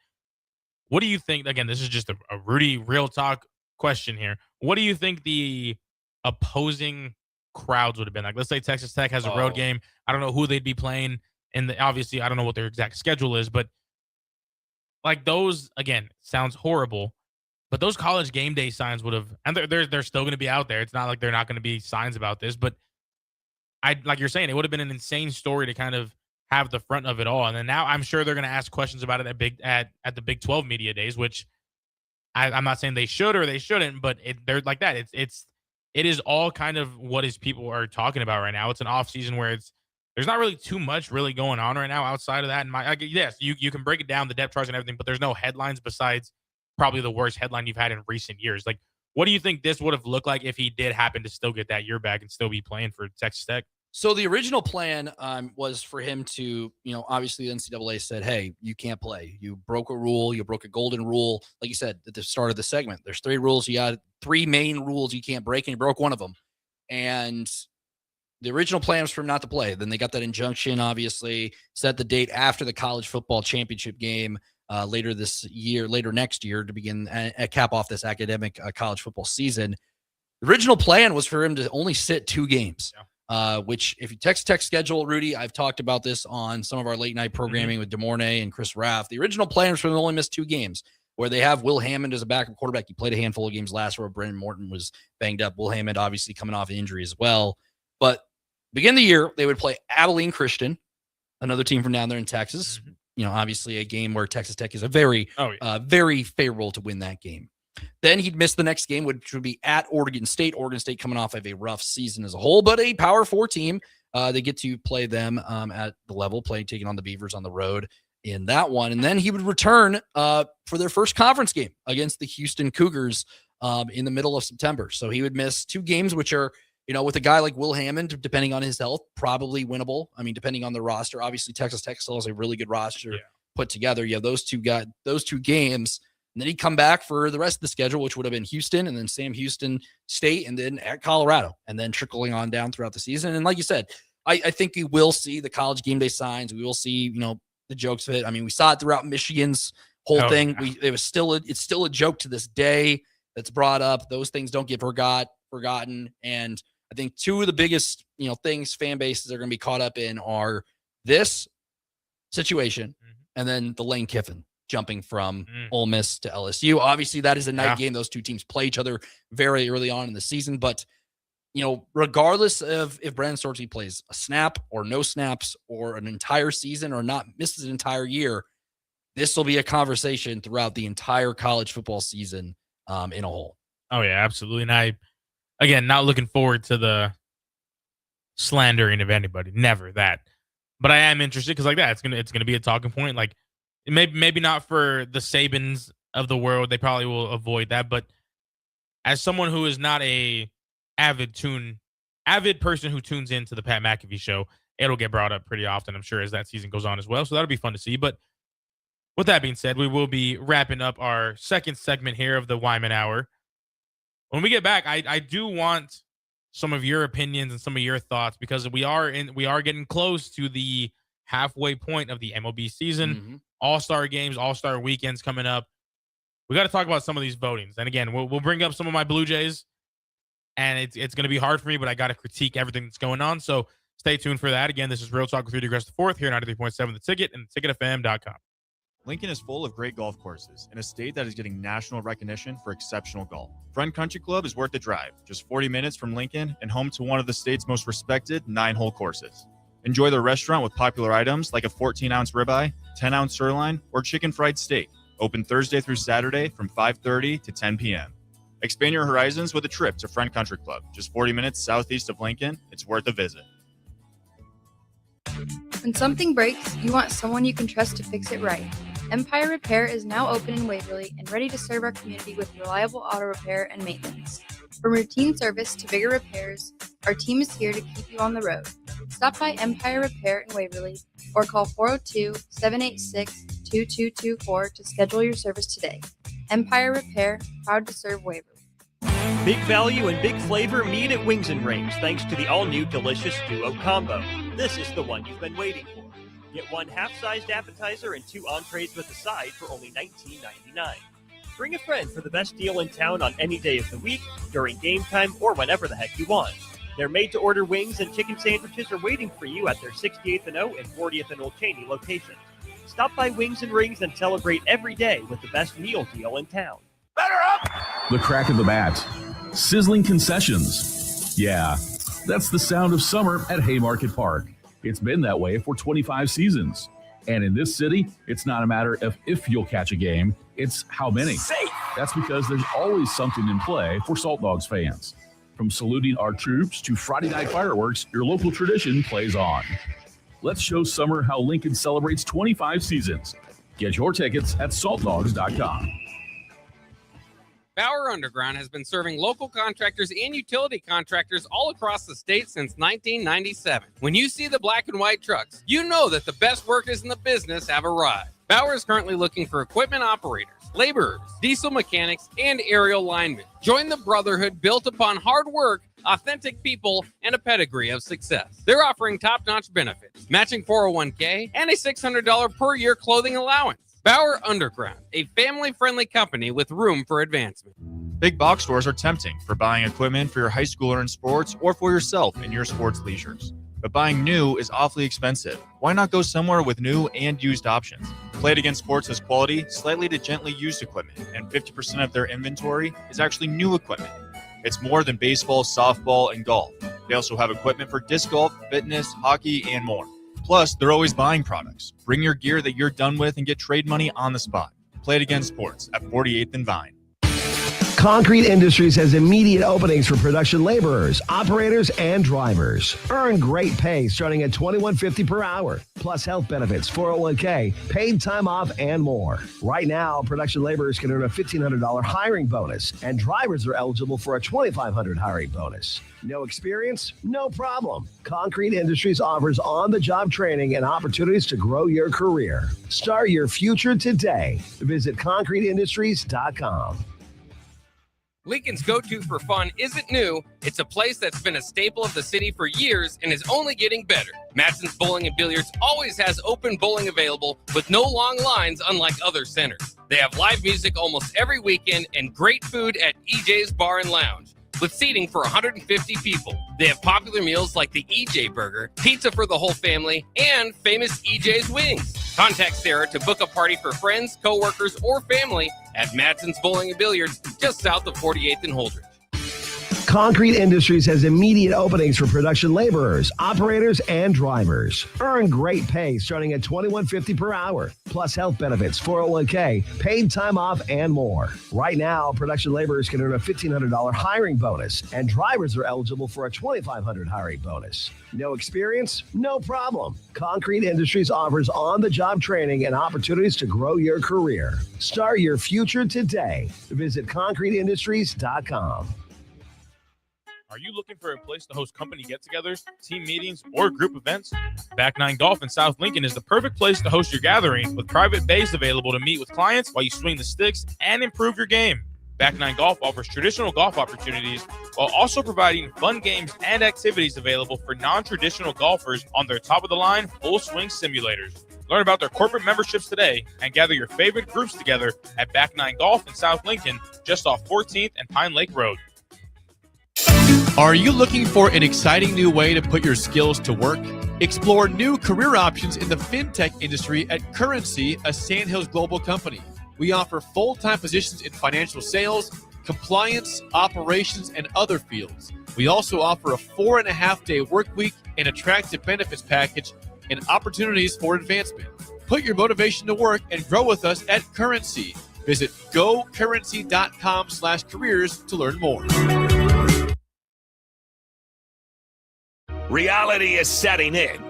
what do you think? Again, this is just a Rudy real talk question here. What do you think the opposing crowds would have been like? Let's say Texas Tech has a road game. I don't know who they'd be playing. And obviously, I don't know what their exact schedule is. But like those, again, sounds horrible. But those college game day signs would have, and they're still going to be out there. It's not like they're not going to be signs about this. But like you're saying, it would have been an insane story to kind of have the front of it all. And then now I'm sure they're going to ask questions about it at the Big 12 media days, which I'm not saying they should or they shouldn't, but they're like that. It is all kind of what people are talking about right now. It's an off season where there's not really too much really going on right now outside of that. And yes, you can break it down, the depth charts and everything, but there's no headlines besides probably the worst headline you've had in recent years. Like, what do you think this would have looked like if he did happen to still get that year back and still be playing for Texas Tech? So the original plan was for him to, obviously the NCAA said, hey, you can't play. You broke a rule. You broke a golden rule. Like you said at the start of the segment, there's 3 rules. You got 3 main rules you can't break, and you broke one of them. And the original plan was for him not to play. Then they got that injunction, obviously, set the date after the college football championship game later next year to begin cap off this academic college football season. The original plan was for him to only sit 2 games. Which if you Texas Tech schedule, Rudy, I've talked about this on some of our late night programming with DeMornay and Chris Raff. The original plan was for them to only miss 2 games where they have Will Hammond as a backup quarterback. He played a handful of games last year where Brendan Morton was banged up. Will Hammond obviously coming off an injury as well. But begin the year, they would play Abilene Christian, another team from down there in Texas. Obviously a game where Texas Tech is very favorable to win that game. Then he'd miss the next game, which would be at Oregon State. Oregon State coming off of a rough season as a whole, but a Power 4 team. They get to play them at the level, taking on the Beavers on the road in that one. And then he would return for their first conference game against the Houston Cougars in the middle of September. So he would miss 2 games, which are, with a guy like Will Hammond, depending on his health, probably winnable. I mean, depending on the roster. Obviously, Texas Tech still has a really good roster put together. You have those 2 games. And then he'd come back for the rest of the schedule, which would have been Houston and then Sam Houston State and then at Colorado and then trickling on down throughout the season. And like you said, I think we will see the college game day signs. We will see, the jokes of it. I mean, we saw it throughout Michigan's whole thing. Yeah. It's still a joke to this day that's brought up. Those things don't get forgotten. And I think 2 of the biggest, things fan bases are going to be caught up in are this situation and then the Lane Kiffin jumping from Ole Miss to LSU. Obviously, that is a night game. Those 2 teams play each other very early on in the season. But regardless of if Brandon Storchi plays a snap or no snaps or an entire season or not misses an entire year, this will be a conversation throughout the entire college football season in a whole. Oh, yeah, absolutely. And I, again, not looking forward to the slandering of anybody. Never that. But I am interested because like that, it's gonna be a talking point. Like maybe not for the Sabans of the world. They probably will avoid that. But as someone who is not a avid person who tunes into the Pat McAfee show, it'll get brought up pretty often, I'm sure, as that season goes on as well. So that'll be fun to see. But with that being said, we will be wrapping up our second segment here of the Wyman Hour. When we get back, I do want some of your opinions and some of your thoughts because we are getting close to the halfway point of the MLB season. Mm-hmm. All-Star games, All-Star weekends coming up. We got to talk about some of these votings. And again, we'll bring up some of my Blue Jays, and it's going to be hard for me, but I got to critique everything that's going on. So stay tuned for that. Again, this is Real Talk with Rudy Gres IV here on 93.7 The Ticket and theticketfm.com. Lincoln is full of great golf courses in a state that is getting national recognition for exceptional golf. Friend Country Club is worth the drive, just 40 minutes from Lincoln and home to one of the state's most respected 9-hole courses. Enjoy the restaurant with popular items like a 14-ounce ribeye, 10-ounce sirloin, or chicken fried steak. Open Thursday through Saturday from 5:30 to 10 p.m. Expand your horizons with a trip to Friend Country Club, just 40 minutes southeast of Lincoln. It's worth a visit. When something breaks, you want someone you can trust to fix it right. Empire Repair is now open in Waverly and ready to serve our community with reliable auto repair and maintenance. From routine service to bigger repairs, our team is here to keep you on the road. Stop by Empire Repair in Waverly or call 402-786-2224 to schedule your service today. Empire Repair, proud to serve Waverly. Big value and big flavor meet at Wings and Rings thanks to the all-new delicious Duo Combo. This is the one you've been waiting for. Get one half-sized appetizer and 2 entrees with a side for only $19.99. Bring a friend for the best deal in town on any day of the week, during game time, or whenever the heck you want. Their made-to-order wings and chicken sandwiches are waiting for you at their 68th and O and 40th and Old Cheney locations. Stop by Wings and Rings and celebrate every day with the best meal deal in town. The crack of the bat. Sizzling concessions. Yeah, that's the sound of summer at Haymarket Park. It's been that way for 25 seasons. And in this city, it's not a matter of if you'll catch a game, it's how many. Safe. That's because there's always something in play for Salt Dogs fans. From saluting our troops to Friday night fireworks, your local tradition plays on. Let's show summer how Lincoln celebrates 25 seasons. Get your tickets at saltdogs.com. Bauer Underground has been serving local contractors and utility contractors all across the state since 1997. When you see the black and white trucks, you know that the best workers in the business have arrived. Bauer is currently looking for equipment operators, laborers, diesel mechanics, and aerial linemen. Join the brotherhood built upon hard work, authentic people, and a pedigree of success. They're offering top-notch benefits, matching 401k, and a $600 per year clothing allowance. Bauer Underground, a family-friendly company with room for advancement. Big box stores are tempting for buying equipment for your high schooler in sports or for yourself in your sports leisures. But buying new is awfully expensive. Why not go somewhere with new and used options? Played Against Sports has quality, slightly to gently used equipment, and 50% of their inventory is actually new equipment. It's more than baseball, softball, and golf. They also have equipment for disc golf, fitness, hockey, and more. Plus, they're always buying products. Bring your gear that you're done with and get trade money on the spot. Play It Against Sports at 48th and Vine. Concrete Industries has immediate openings for production laborers, operators, and drivers. Earn great pay starting at $21.50 per hour, plus health benefits, 401k, paid time off, and more. Right now, production laborers can earn a $1,500 hiring bonus, and drivers are eligible for a $2,500 hiring bonus. No experience? No problem. Concrete Industries offers on-the-job training and opportunities to grow your career. Start your future today. Visit concreteindustries.com. Lincoln's go-to for fun isn't new. It's a place that's been a staple of the city for years and is only getting better. Matson's Bowling and Billiards always has open bowling available with no long lines unlike other centers. They have live music almost every weekend and great food at EJ's Bar and Lounge with seating for 150 people. They have popular meals like the EJ Burger, pizza for the whole family, and famous EJ's Wings. Contact Sarah to book a party for friends, coworkers, or family at Matson's Bowling and Billiards just south of 48th and Holdridge. Concrete Industries has immediate openings for production laborers, operators, and drivers. Earn great pay starting at $21.50 per hour, plus health benefits, 401k, paid time off, and more. Right now, production laborers can earn a $1,500 hiring bonus, and drivers are eligible for a $2,500 hiring bonus. No experience? No problem. Concrete Industries offers on-the-job training and opportunities to grow your career. Start your future today. Visit concreteindustries.com. Are you looking for a place to host company get-togethers, team meetings, or group events? Back Nine Golf in South Lincoln is the perfect place to host your gathering, with private bays available to meet with clients while you swing the sticks and improve your game. Back Nine Golf offers traditional golf opportunities while also providing fun games and activities available for non-traditional golfers on their top-of-the-line full-swing simulators. Learn about their corporate memberships today and gather your favorite groups together at Back Nine Golf in South Lincoln, just off 14th and Pine Lake Road. Are you looking for an exciting new way to put your skills to work? Explore new career options in the fintech industry at Currency, a Sandhills global company. We offer full-time positions in financial sales, compliance, operations, and other fields. We also offer a 4.5-day work week, an attractive benefits package, and opportunities for advancement. Put your motivation to work and grow with us at Currency. Visit gocurrency.com/careers to learn more. Reality is setting in.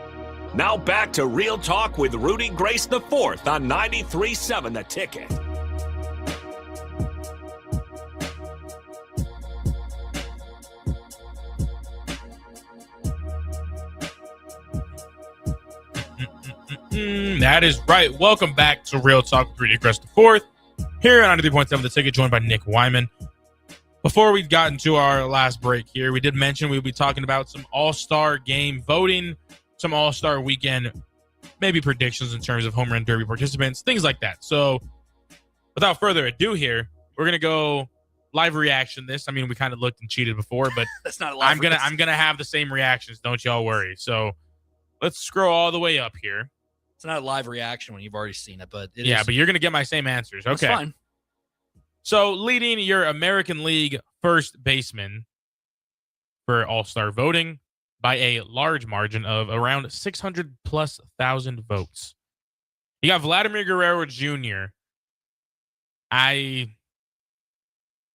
Now back to Real Talk with Rudy Gres IV on 93.7 The Ticket. That is right. Welcome back to Real Talk with Rudy Gres IV. Here on 93.7 The Ticket, joined by Nick Wyman. Before we got into our last break here, we did mention we'll be talking about some All-Star game voting, some All-Star weekend, maybe predictions in terms of home run derby participants, things like that. So without further ado here, we're going to go live reaction this. I mean, we kind of looked and cheated before, but that's not a live I'm going to have the same reactions. Don't y'all worry. So let's scroll all the way up here. It's not a live reaction when you've already seen it, but it yeah, is. but you're going to get my same answers. Okay. That's fine. So leading your American League first baseman for All-Star voting by a large margin of around 600,000+ votes. You got Vladimir Guerrero Jr. That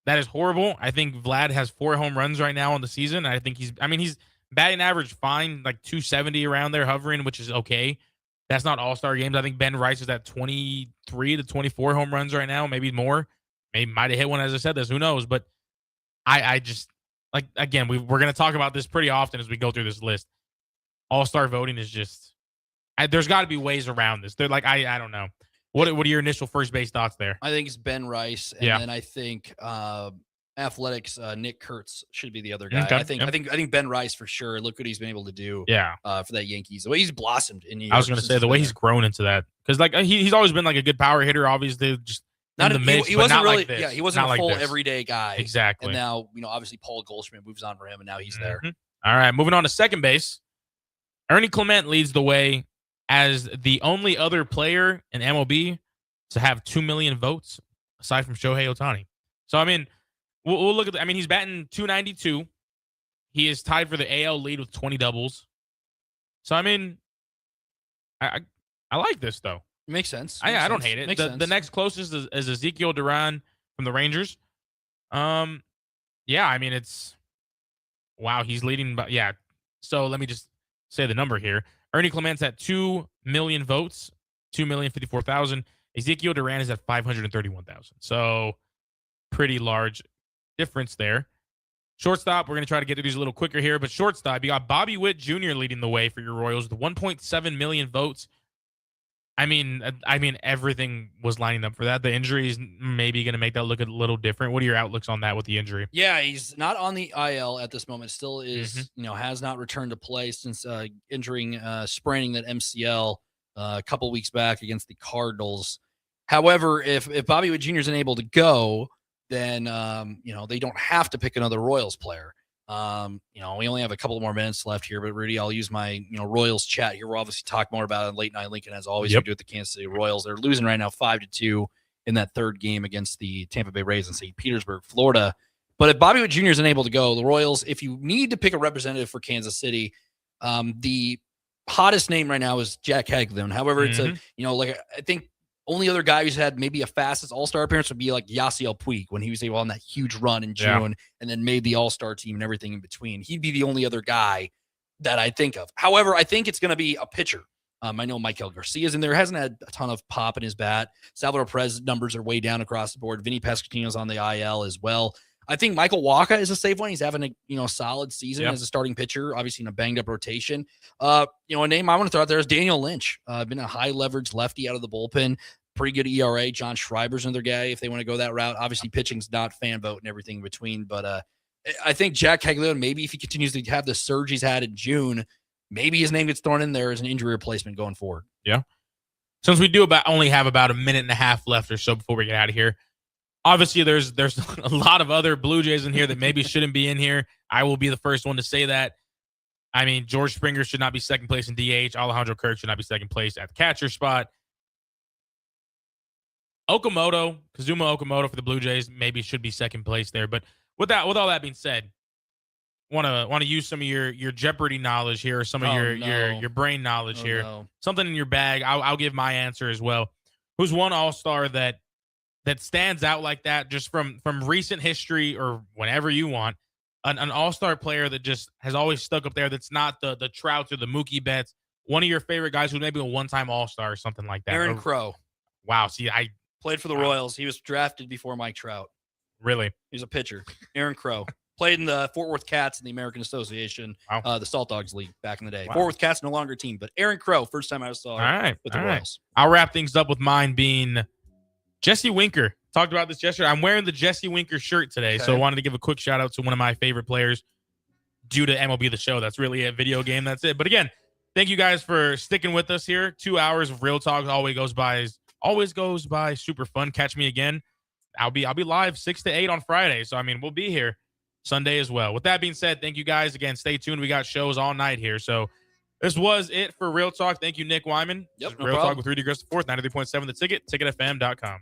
is horrible. I think Vlad has 4 home runs right now on the season. I think he's batting average fine, like 270 around there hovering, which is okay. That's not All-Star games. I think Ben Rice is at 23 to 24 home runs right now, maybe more. Maybe might have hit one as I said this. Who knows? But I just, like, again, we're going to talk about this pretty often as we go through this list. All-Star voting is just, there's got to be ways around this. They're like, I don't know. What are your initial first base thoughts there? I think it's Ben Rice, and then I think Athletics Nick Kurtz should be the other guy. Okay. I think Ben Rice for sure. Look what he's been able to do. For that Yankees, the way he's blossomed in New York. I was going to say the way he's grown into that, because like he's always been like a good power hitter. Obviously, just not in the mix, he but wasn't not really, like this. yeah, he wasn't Not a like full this. everyday guy. Exactly. And now, obviously Paul Goldschmidt moves on for him, and now he's there. All right, moving on to second base. Ernie Clement leads the way as the only other player in MLB to have 2 million votes, aside from Shohei Ohtani. So, I mean, we'll look at he's batting .292. He is tied for the AL lead with 20 doubles. So, I mean, I like this, though. Makes sense. I don't hate it. Makes sense. The next closest is Ezekiel Duran from the Rangers. Yeah, I mean, it's wow. He's leading, but yeah. So let me just say the number here. Ernie Clement's at 2 million votes, 2,054,000. Ezekiel Duran is at 531,000. So pretty large difference there. Shortstop, we're going to try to get to these a little quicker here, but shortstop, you got Bobby Witt Jr. leading the way for your Royals with 1.7 million votes. I mean, everything was lining up for that. The injury is maybe going to make that look a little different. What are your outlooks on that with the injury? Yeah, he's not on the IL at this moment. Still is, has not returned to play since spraining that MCL a couple weeks back against the Cardinals. However, if Bobby Witt Jr. isn't able to go, then they don't have to pick another Royals player. We only have a couple more minutes left here, but Rudy, I'll use my, Royals chat here. We'll obviously talk more about it in Late Night Lincoln, as always. We do with the Kansas City Royals. They're losing right now 5-2 in that third game against the Tampa Bay Rays in St. Petersburg, Florida. But if Bobby Witt Jr. isn't able to go, the Royals, if you need to pick a representative for Kansas City, the hottest name right now is Jack Hagelin. However, it's I think only other guy who's had maybe a fastest All-Star appearance would be like Yasiel Puig when he was able on that huge run in June and then made the All-Star team and everything in between. He'd be the only other guy that I think of. However, I think it's going to be a pitcher. I know Michael Garcia's in there. Hasn't had a ton of pop in his bat. Salvador Perez numbers are way down across the board. Vinny Pasquantino's on the IL as well. I think Michael Wacha is a safe one. He's having a solid season as a starting pitcher, obviously in a banged up rotation. A name I want to throw out there is Daniel Lynch. Been a high leverage lefty out of the bullpen. Pretty good ERA. John Schreiber's another guy if they want to go that route. Obviously, pitching's not fan vote and everything in between. But I think Jack Hagelin, maybe if he continues to have the surge he's had in June, maybe his name gets thrown in there as an injury replacement going forward. Yeah. Since we do only have about a minute and a half left or so before we get out of here, obviously there's a lot of other Blue Jays in here that maybe shouldn't be in here. I will be the first one to say that. I mean, George Springer should not be second place in DH. Alejandro Kirk should not be second place at the catcher spot. Kazuma Okamoto for the Blue Jays maybe should be second place there. But with all that being said, want to use some of your Jeopardy knowledge here, or some of your brain knowledge here. No. Something in your bag. I'll give my answer as well. Who's one All-Star that stands out like that, just from recent history or whenever you want, an All-Star player that just has always stuck up there, that's not the Trouts or the Mookie Betts, one of your favorite guys who's maybe a one-time All-Star or something like that? Aaron Crow. Wow. See, I played for the Royals. He was drafted before Mike Trout. Really? He's a pitcher. Aaron Crow. Played in the Fort Worth Cats in the American Association, the Salt Dogs League back in the day. Wow. Fort Worth Cats no longer a team, but Aaron Crow, first time I saw him with the Royals. I'll wrap things up with mine being Jesse Winker. Talked about this yesterday. I'm wearing the Jesse Winker shirt today, so I wanted to give a quick shout out to one of my favorite players due to MLB The Show. That's really a video game. That's it. But again, thank you guys for sticking with us here. 2 hours of real talk always goes by super fun. Catch me again. I'll be live 6 to 8 on Friday. So I mean, we'll be here Sunday as well. With that being said, thank you guys again. Stay tuned. We got shows all night here. So this was it for Real Talk. Thank you, Nick Wyman. Yep, Real Talk with Rudy Gres IV, 93.7 The Ticket, ticketfm.com.